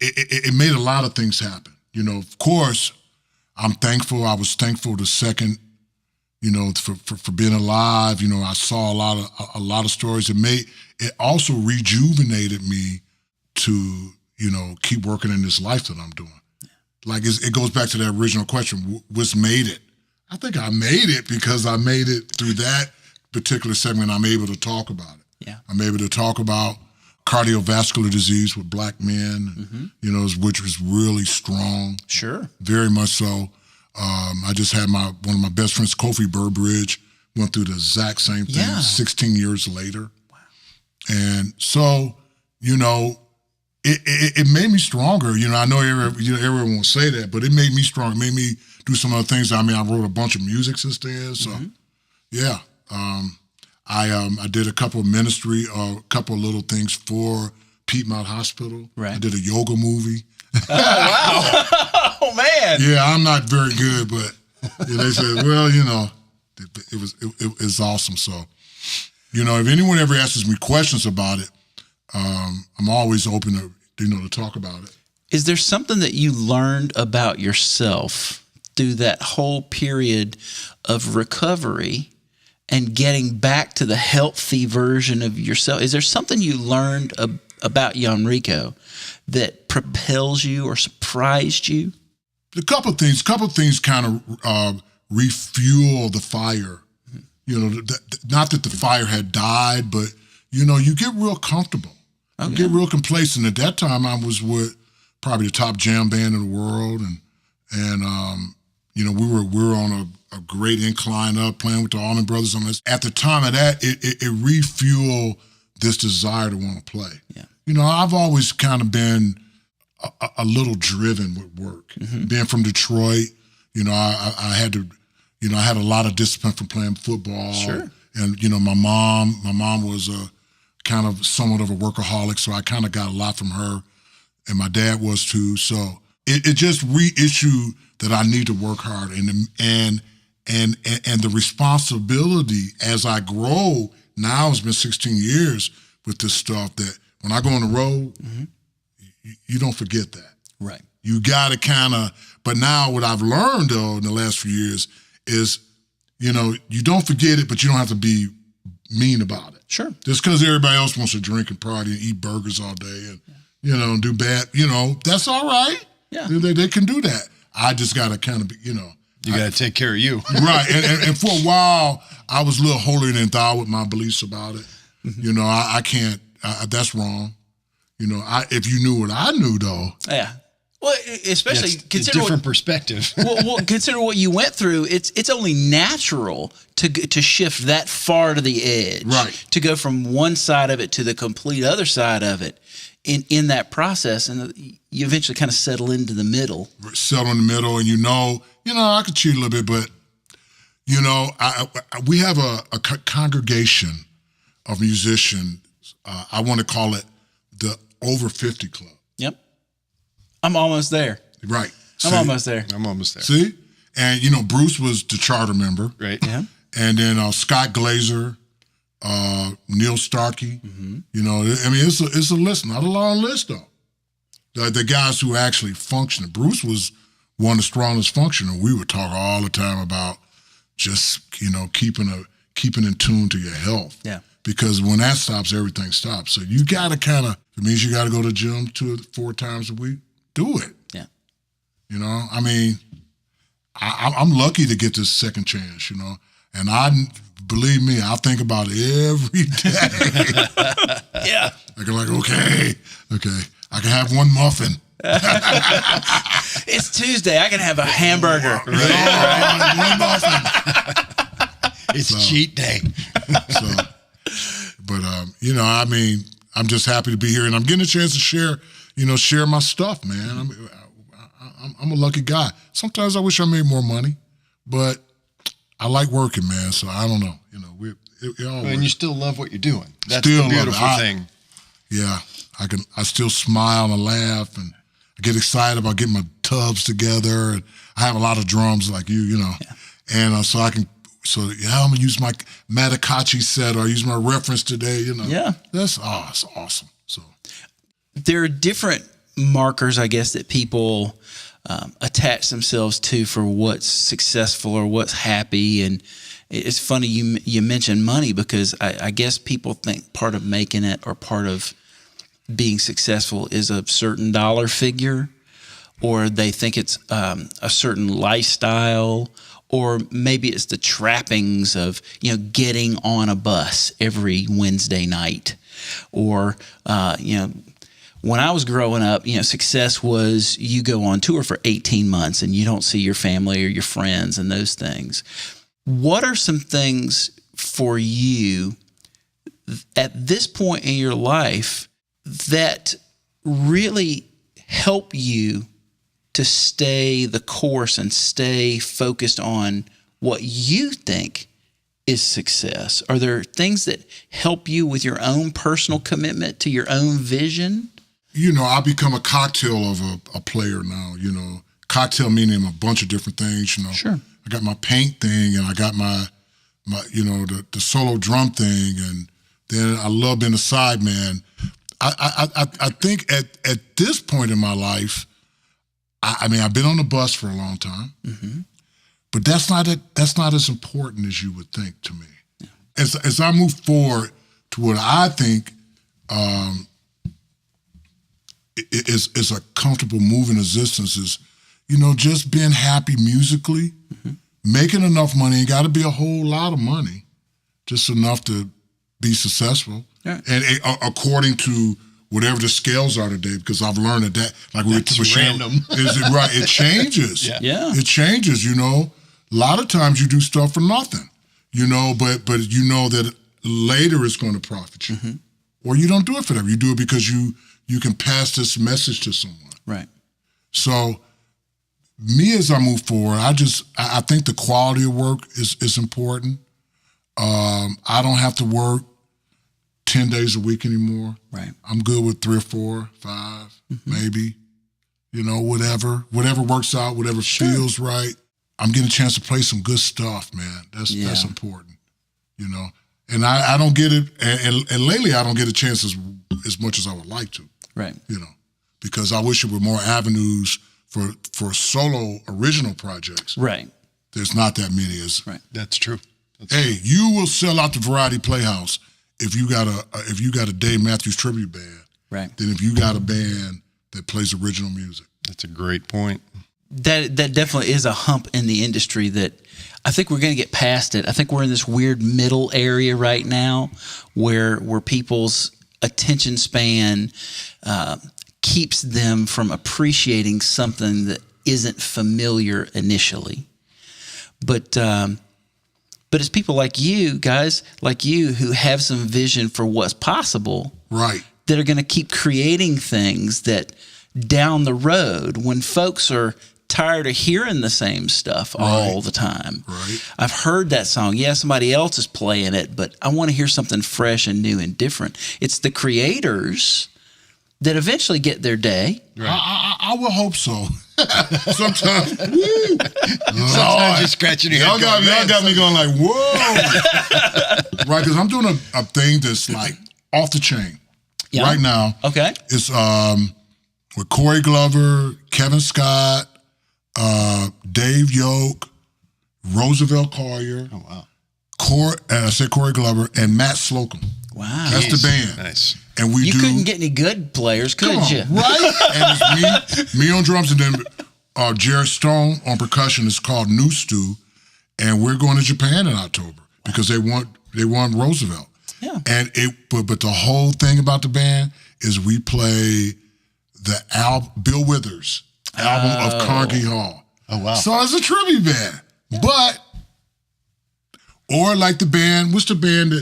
it made a lot of things happen. You know, of course, I'm thankful. I was thankful the second, you know, for being alive. You know, I saw a lot of stories. It also rejuvenated me to, you know, keep working in this life that I'm doing. Like it goes back to that original question, what's made it? I think I made it because I made it through that particular segment. I'm able to talk about it. Yeah. I'm able to talk about cardiovascular disease with black men, you know, which was really strong. Sure. Very much so. I just had one of my best friends, Kofi Burbridge, went through the exact same thing 16 years later. Wow. And so, you know, it made me stronger. You know, I know everyone will say that, but it made me stronger. It made me do some other things. I mean, I wrote a bunch of music since then. So, yeah. I did a couple of ministry, a couple of little things for Piedmont Hospital. Right. I did a yoga movie. Oh, wow. Oh, man. Yeah, I'm not very good, but they said, well, you know, it was awesome. So, you know, if anyone ever asks me questions about it, I'm always open to, you know, to talk about it. Is there something that you learned about yourself through that whole period of recovery and getting back to the healthy version of yourself? Is there something you learned about Yonrico that propels you or surprised you? A couple of things kind of refuel the fire. You know, not that the fire had died, but, you know, you get real comfortable. You get real complacent. At that time, I was with probably the top jam band in the world, and you know, we were on a great incline up, playing with the Allman Brothers on this. At the time of that, it refueled this desire to want to play. Yeah. You know, I've always kind of been a little driven with work. Being from Detroit, you know, I had to, you know, I had a lot of discipline from playing football. Sure. And, you know, my mom was kind of somewhat of a workaholic, so I kind of got a lot from her, and my dad was too. So it just reissued that I need to work hard, and the responsibility as I grow. Now it's been 16 years with this stuff that when I go on the road, you don't forget that. Right. You got to kind of, but now what I've learned though in the last few years is, you know, you don't forget it, but you don't have to be mean about it. Sure. Just because everybody else wants to drink and party and eat burgers all day and, you know, do bad, you know, that's all right. Yeah. They can do that. I just got to kind of be, you know. You got to take care of you. Right. And for a while, I was a little holier than thou with my beliefs about it. You know, I can't, that's wrong. You know, if you knew what I knew, though. Yeah. Well, especially consider a different perspective. well, consider what you went through. It's only natural to shift that far to the edge. Right. To go from one side of it to the complete other side of it in that process. And you eventually kind of settle into the middle. Settle in the middle. And you know, I could cheat a little bit, but, you know, we have a congregation of musicians. I want to call it the Over 50 Club. Yep. I'm almost there. Right. I'm almost there. See? And, you know, Bruce was the charter member. Right. Yeah. And then Scott Glazer, Neil Starkey. You know, I mean, it's a list, not a long list, though. The guys who actually functioned. Bruce was one of the strongest functioner. We would talk all the time about just, you know, keeping in tune to your health. Yeah. Because when that stops, everything stops. So you got to kind of, it means you got to go to the gym 2 or 4 times a week. Do it. Yeah. You know, I mean, I'm lucky to get this second chance, you know. And believe me, I think about it every day. Yeah. I can okay, I can have one muffin. It's Tuesday. I can have a hamburger. Right. One muffin. It's cheat day. But you know, I mean, I'm just happy to be here, and I'm getting a chance to share my stuff, man. I'm a lucky guy. Sometimes I wish I made more money, but I like working, man. So I don't know. You know, and you still love what you're doing. That's still the beautiful thing. Yeah, I still smile and laugh, and I get excited about getting my tubs together. And I have a lot of drums like you know, and so I'm gonna use my Matakachi set or use my reference today. You know, yeah, it's awesome. So there are different markers, I guess, that people attach themselves to for what's successful or what's happy. And it's funny you mentioned money, because I guess people think part of making it or part of being successful is a certain dollar figure, or they think it's a certain lifestyle, or maybe it's the trappings of, getting on a bus every Wednesday night, or, when I was growing up, success was you go on tour for 18 months and you don't see your family or your friends and those things. What are some things for you at this point in your life that really help you to stay the course and stay focused on what you think is success? Are there things that help you with your own personal commitment to your own vision? I become a cocktail of a player now, cocktail meaning a bunch of different things, Sure. I got my paint thing, and I got my the solo drum thing, and then I love being a side man. I think at this point in my life, I've been on the bus for a long time, mm-hmm. but that's not as important as you would think to me. Yeah. As I move forward to what I think is a comfortable moving existence is, just being happy musically, mm-hmm. making enough money. Ain't got to be a whole lot of money, just enough to be successful. Yeah. And according to whatever the scales are today, because I've learned that like we were random. Is it right? It changes. Yeah. It changes. A lot of times you do stuff for nothing. But you know that later it's going to profit you, mm-hmm. or you don't do it for that. You do it because you can pass this message to someone. Right. So me, as I move forward, I think the quality of work is important. I don't have to work 10 days a week anymore. Right. I'm good with 3 or 4, 5, mm-hmm. maybe, whatever works out, whatever feels right. I'm getting a chance to play some good stuff, man. That's important, and I don't get it. And lately I don't get a chance as much as I would like to. Right. Because I wish there were more avenues for solo original projects. Right. There's not that many. Right. That's true. You will sell out the Variety Playhouse if you got a Dave Matthews tribute band. Right. Than if you got a band that plays original music. That's a great point. That definitely is a hump in the industry that I think we're going to get past it. I think we're in this weird middle area right now where people's attention span keeps them from appreciating something that isn't familiar initially. But it's people like you, guys, like you, who have some vision for what's possible, right, that are going to keep creating things that down the road, when folks are tired of hearing the same stuff all the time. Right. I've heard that song. Yeah, somebody else is playing it, but I want to hear something fresh and new and different. It's the creators that eventually get their day. Right. I will hope so. Sometimes, sometimes you're scratching your head. Y'all got me going like, whoa. Right, because I'm doing a thing that's like off the chain right now. Okay. It's with Corey Glover, Kevin Scott, Dave Yoke, Roosevelt Collier. Oh, wow. I said Corey Glover, and Matt Slocum. Wow. That's the band. Nice. And you couldn't get any good players, could you? Right? And it's me on drums, and then Jared Stone on percussion. It's called New Stew, and we're going to Japan in October because they want Roosevelt. Yeah. And but the whole thing about the band is we play the Bill Withers album of Carnegie Hall. Oh wow! So it's a tribute band, or like the band. What's the band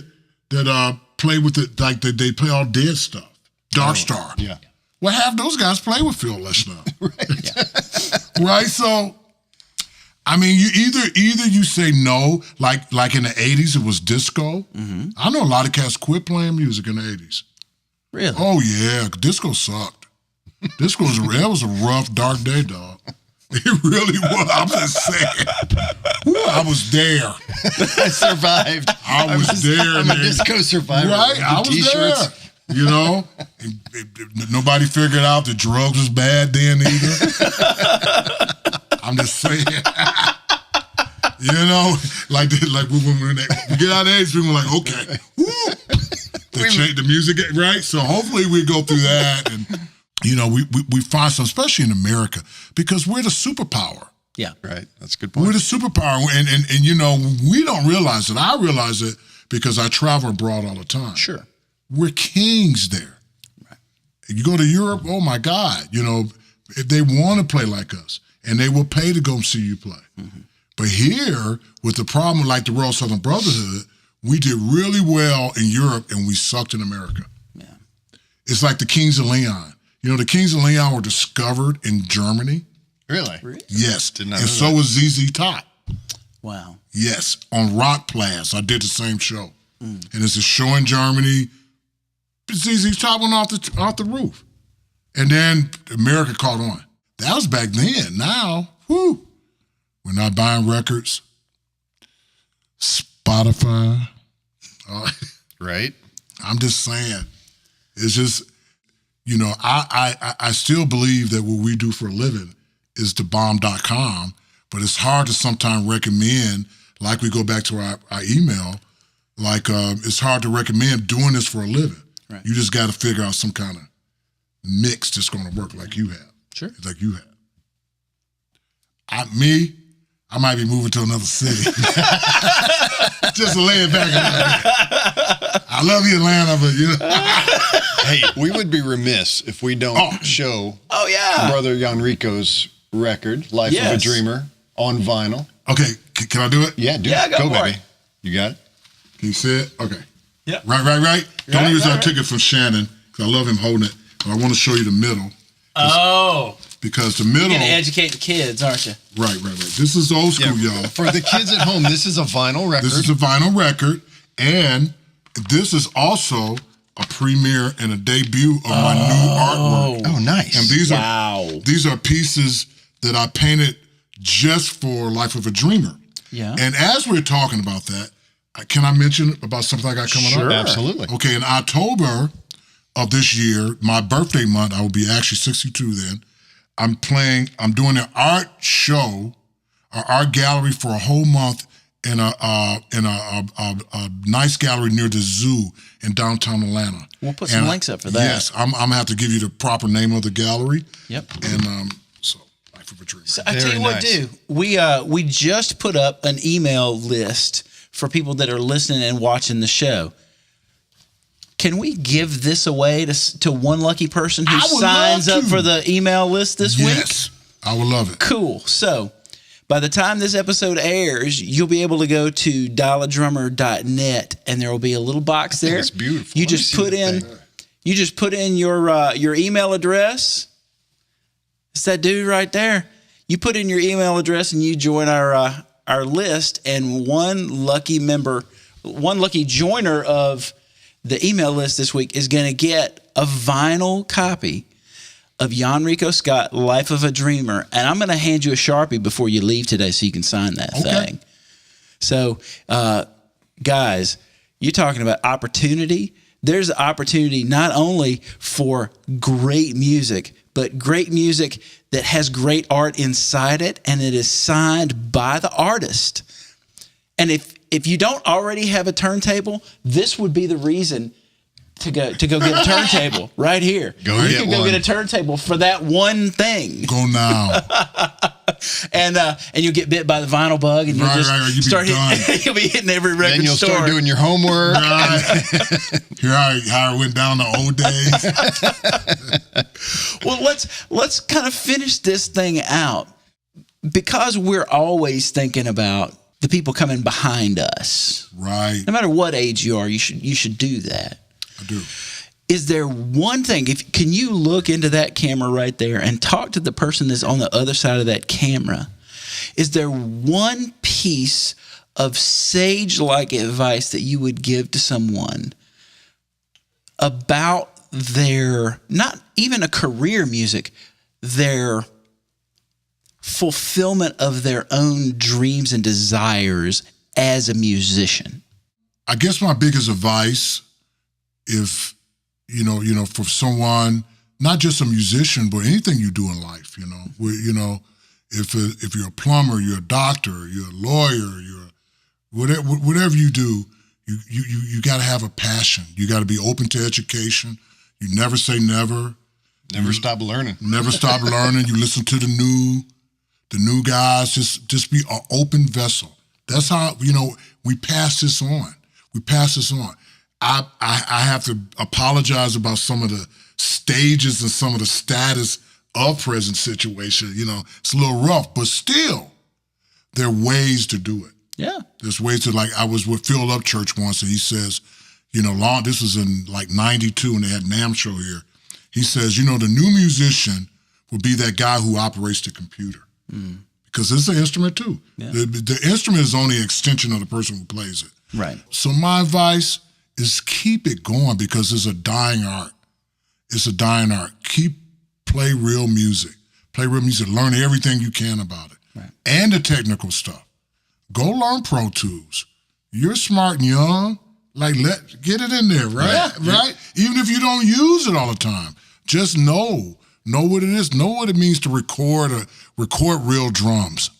that play with it? Like they play all dead stuff. Dark Star. Yeah. Well, have those guys play with Phil Lesh now. Right. Right. So, I mean, you either you say no, like in the '80s it was disco. Mm-hmm. I know a lot of cats quit playing music in the '80s. Really? Oh yeah, disco sucked. Disco was a rough, dark day, dog. It really was. I'm just saying. I was there. I survived. I was there. I'm a disco survivor. Right? I was T-shirts. there. You know, nobody figured out that drugs was bad then either. I'm just saying. You know, like when we get out of age, people are like, okay, woo. They change the music, right? So hopefully we go through that, and you know, we find some, especially in America, because we're the superpower. Yeah, right. That's a good point. We're the superpower, and you know, we don't realize it. I realize it because I travel abroad all the time. Sure, we're kings there. Right. You go to Europe, oh my God, you know, if they want to play like us, and they will pay to go see you play. Mm-hmm. But here, with the problem like the Royal Southern Brotherhood, we did really well in Europe and we sucked in America. Yeah. It's like the Kings of Leon. You know, the Kings of Leon were discovered in Germany. Really? Yes. Did not and know so that. was ZZ Top. Wow. Yes, on Rock Blast. I did the same show. And it's a show in Germany. ZZ Top went off the roof. And then America caught on. That was back then. Now, whoo. We're not buying records. Spotify. Right. I'm just saying. It's just, you know, I still believe that what we do for a living is the bomb.com, but it's hard to sometimes recommend, like we go back to our email, like it's hard to recommend doing this for a living. Right. You just got to figure out some kind of mix that's going to work like you have. Sure. Like you have. I might be moving to another city. Just to lay it back a little bit. I love you, Atlanta, but you know. Hey, we would be remiss if we don't show Brother Yonrico's record, Life of a Dreamer, on vinyl. Okay, can I do it? Yeah, do it. Go, baby. You got it? Can you see it? Okay. Yeah. Right. The only reason I took it from Shannon, because I love him holding it, but I want to show you the middle. Oh. Because the middle... You're going to educate the kids, aren't you? Right. This is old school, y'all. For the kids at home, this is a vinyl record. This is a vinyl record, and this is also a premiere and a debut of my new artwork. Oh, nice. And these are pieces that I painted just for Life of a Dreamer. Yeah. And as we're talking about that, can I mention about something I got coming up? Sure, absolutely. Okay, in October of this year, my birthday month, I will be actually 62 then, I'm doing an art show, an art gallery for a whole month in a nice gallery near the zoo in downtown Atlanta. We'll put some links up for that. Yes, I'm gonna have to give you the proper name of the gallery. Yep. And so Life of a Dreamer. So I tell you what, we just put up an email list for people that are listening and watching the show. Can we give this away to one lucky person who signs up for the email list this week? Yes, I would love it. Cool. So by the time this episode airs, you'll be able to go to dialadrummer.net, and there will be a little box there. It's beautiful. You just put in your email address. It's that dude right there. You put in your email address and you join our list, and one lucky joiner of the email list this week is going to get a vinyl copy of Yonrico Scott, Life of a Dreamer. And I'm going to hand you a Sharpie before you leave today so you can sign that thing. So, guys, you're talking about opportunity. There's opportunity not only for great music, but great music that has great art inside it, and it is signed by the artist. And if you don't already have a turntable, this would be the reason to go get a turntable right here. Go get a turntable for that one thing. Go now. And you'll get bit by the vinyl bug, and you'll you'll be hitting every record store. Then you'll start doing your homework. Right. Hear how it went down the old days. Well, let's kind of finish this thing out, because we're always thinking about the people coming behind us. Right. No matter what age you are, you should do that. I do. Is there one thing, can you look into that camera right there and talk to the person that's on the other side of that camera? Is there one piece of sage-like advice that you would give to someone about their, not even a career music, their fulfillment of their own dreams and desires as a musician? I guess my biggest advice, if for someone, not just a musician, but anything you do in life, if you're a plumber, you're a doctor, you're a lawyer, you're whatever you do, you got to have a passion. You got to be open to education. You never say never. Never stop learning. Never stop learning. You listen to the new guys. Just be an open vessel. That's how we pass this on. I have to apologize about some of the stages and some of the status of present situation. It's a little rough, but still, there are ways to do it. Yeah. There's ways to, I was with Phil Upchurch once, and he says, this was in 92, and they had NAMM show here. He says, the new musician will be that guy who operates the computer. Mm. Because it's an instrument too. Yeah. The instrument is only an extension of the person who plays it. Right. So my advice is keep it going, because it's a dying art. It's a dying art. Play real music. Learn everything you can about it. Right. And the technical stuff. Go learn Pro Tools. You're smart and young. Get it in there, right? Yeah. Right? Even if you don't use it all the time, just know what it is. Know what it means to record real drums.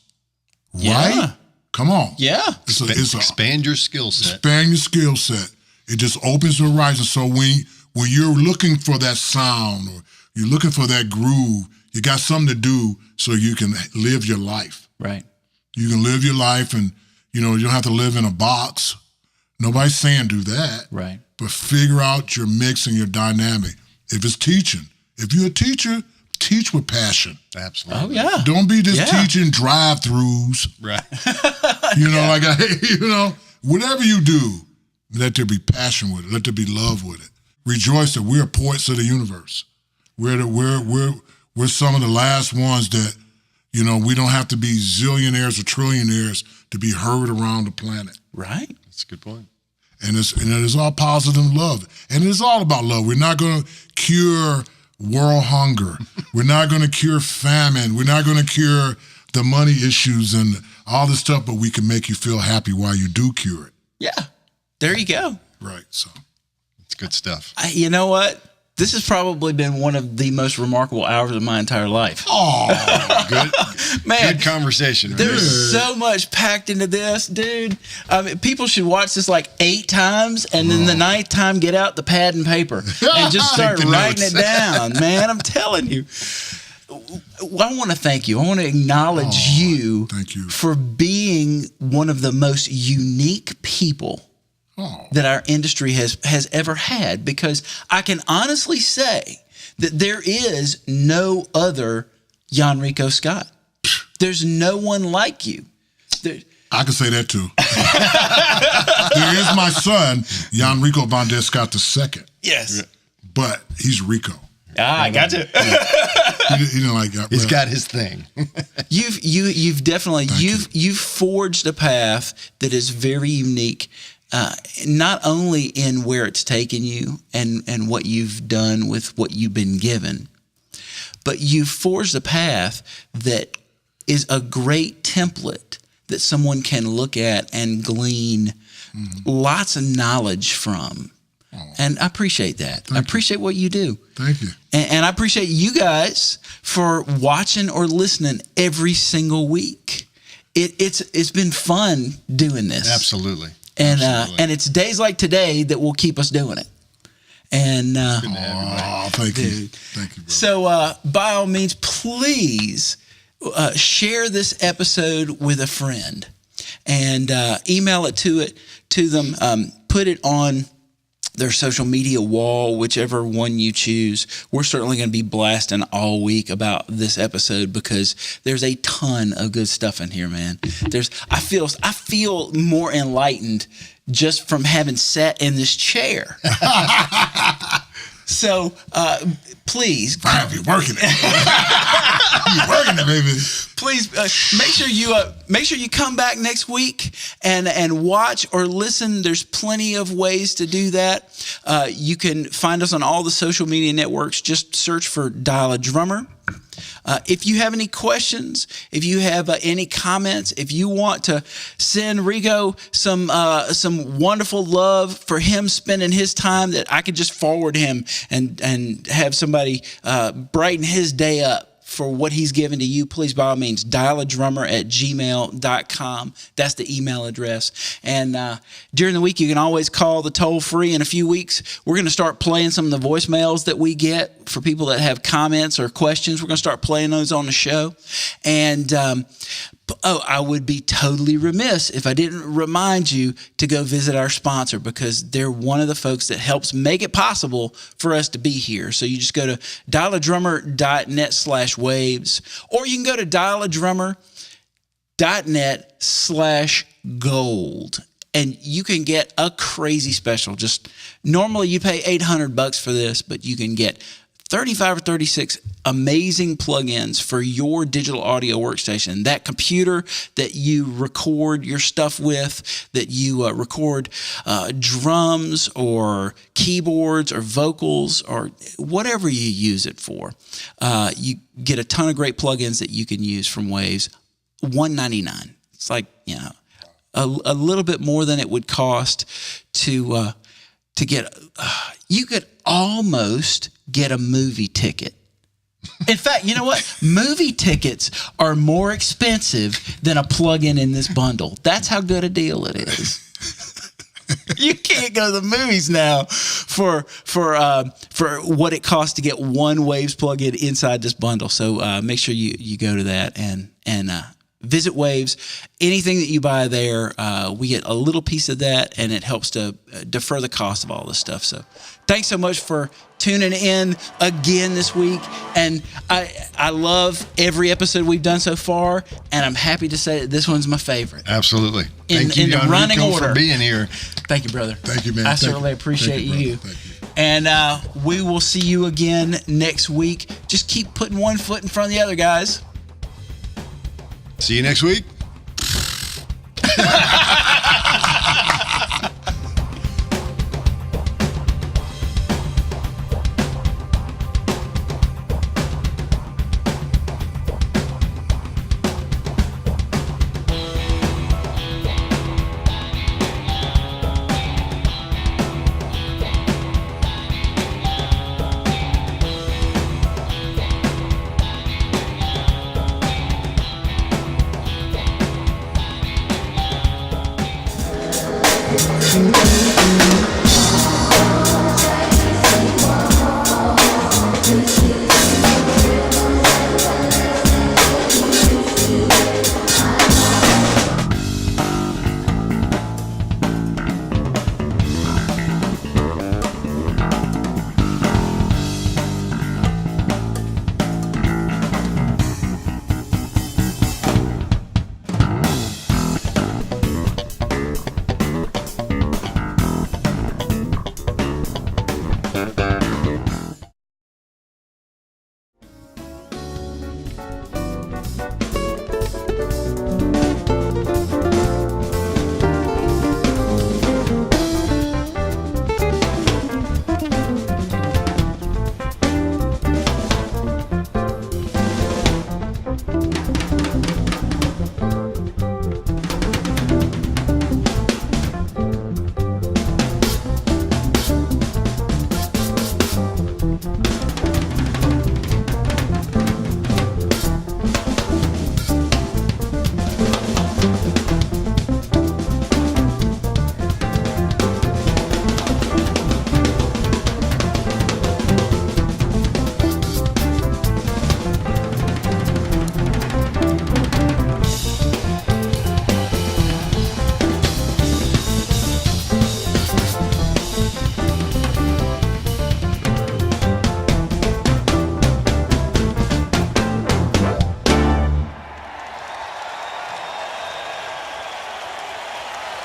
Right? Yeah. Come on. Yeah. Expand your skill set. Expand your skill set. It just opens the horizon. So when you're looking for that sound or you're looking for that groove, you got something to do so you can live your life. Right. You can live your life, and you don't have to live in a box. Nobody's saying do that. Right. But figure out your mix and your dynamic. If it's teaching, if you're a teacher, teach with passion. Absolutely. Oh yeah. Don't be just teaching drive-throughs. Right. Whatever you do, let there be passion with it. Let there be love with it. Rejoice that we're poets of the universe. We're some of the last ones that, we don't have to be zillionaires or trillionaires to be heard around the planet. Right. That's a good point. And it's all positive love. And it's all about love. We're not going to cure world hunger. We're not going to cure famine. We're not going to cure the money issues and all this stuff, but we can make you feel happy while you do cure it. Yeah. There you go. Right. So it's good stuff. You know what? This has probably been one of the most remarkable hours of my entire life. Oh, good. Man, good conversation. Right? There's so much packed into this, dude. People should watch this 8 times, and then the 9th time get out the pad and paper and just start writing it down, man. I'm telling you. I want to thank you. I want to acknowledge you, thank you for being one of the most unique people that our industry has ever had, because I can honestly say that there is no other Yonrico Scott. There's no one like you. I can say that too. There is my son, Yonrico Valdez Scott II. Yes. But he's Rico. I got you. He didn't like that. He's got his thing. You've definitely you've forged a path that is very unique. Not only in where it's taken you and what you've done with what you've been given, but you've forged a path that is a great template that someone can look at and glean lots of knowledge from. And I appreciate that. I appreciate what you do. Thank you. And I appreciate you guys for watching or listening every single week. It's been fun doing this. Absolutely. And it's days like today that will keep us doing it. And thank you. Thank you, bro. So by all means, please share this episode with a friend and email it to them. Put it on their social media wall, whichever one you choose. We're certainly going to be blasting all week about this episode because there's a ton of good stuff in here, man. I feel more enlightened just from having sat in this chair. So please, you're working it. You're working it, baby. Please make sure you come back next week and watch or listen. There's plenty of ways to do that. You can find us on all the social media networks. Just search for Dial a Drummer. If you have any questions, if you have any comments, if you want to send Rico some wonderful love for him spending his time that I could just forward him and have somebody brighten his day up for what he's given to you, please, by all means, dialadrummer@gmail.com. That's the email address. And during the week, you can always call the toll-free. In a few weeks, we're going to start playing some of the voicemails that we get for people that have comments or questions. We're going to start playing those on the show. And I would be totally remiss if I didn't remind you to go visit our sponsor, because they're one of the folks that helps make it possible for us to be here. So you just go to dialadrummer.net/waves, or you can go to dialadrummer.net/gold. And you can get a crazy special. Just normally you pay $800 for this, but you can get 35 or 36 amazing plugins for your digital audio workstation. That computer that you record your stuff with, that you record drums or keyboards or vocals or whatever you use it for. You get a ton of great plugins that you can use from Waves. $199. It's like, a little bit more than it would cost to get. You could almost get a movie ticket. In fact, you know what? Movie tickets are more expensive than a plug-in in this bundle. That's how good a deal it is. You can't go to the movies now for what it costs to get one Waves plug-in inside this bundle. So make sure you go to that and visit Waves. Anything that you buy there, we get a little piece of that, and it helps to defer the cost of all this stuff. So thanks so much for tuning in again this week. And I love every episode we've done so far, and I'm happy to say that this one's my favorite. Absolutely. Thank you, in the running order. for being here. Thank you, brother. Thank you, man. I certainly appreciate you. Thank you. And we will see you again next week. Just keep putting one foot in front of the other, guys. See you next week.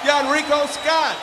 Yonrico Scott.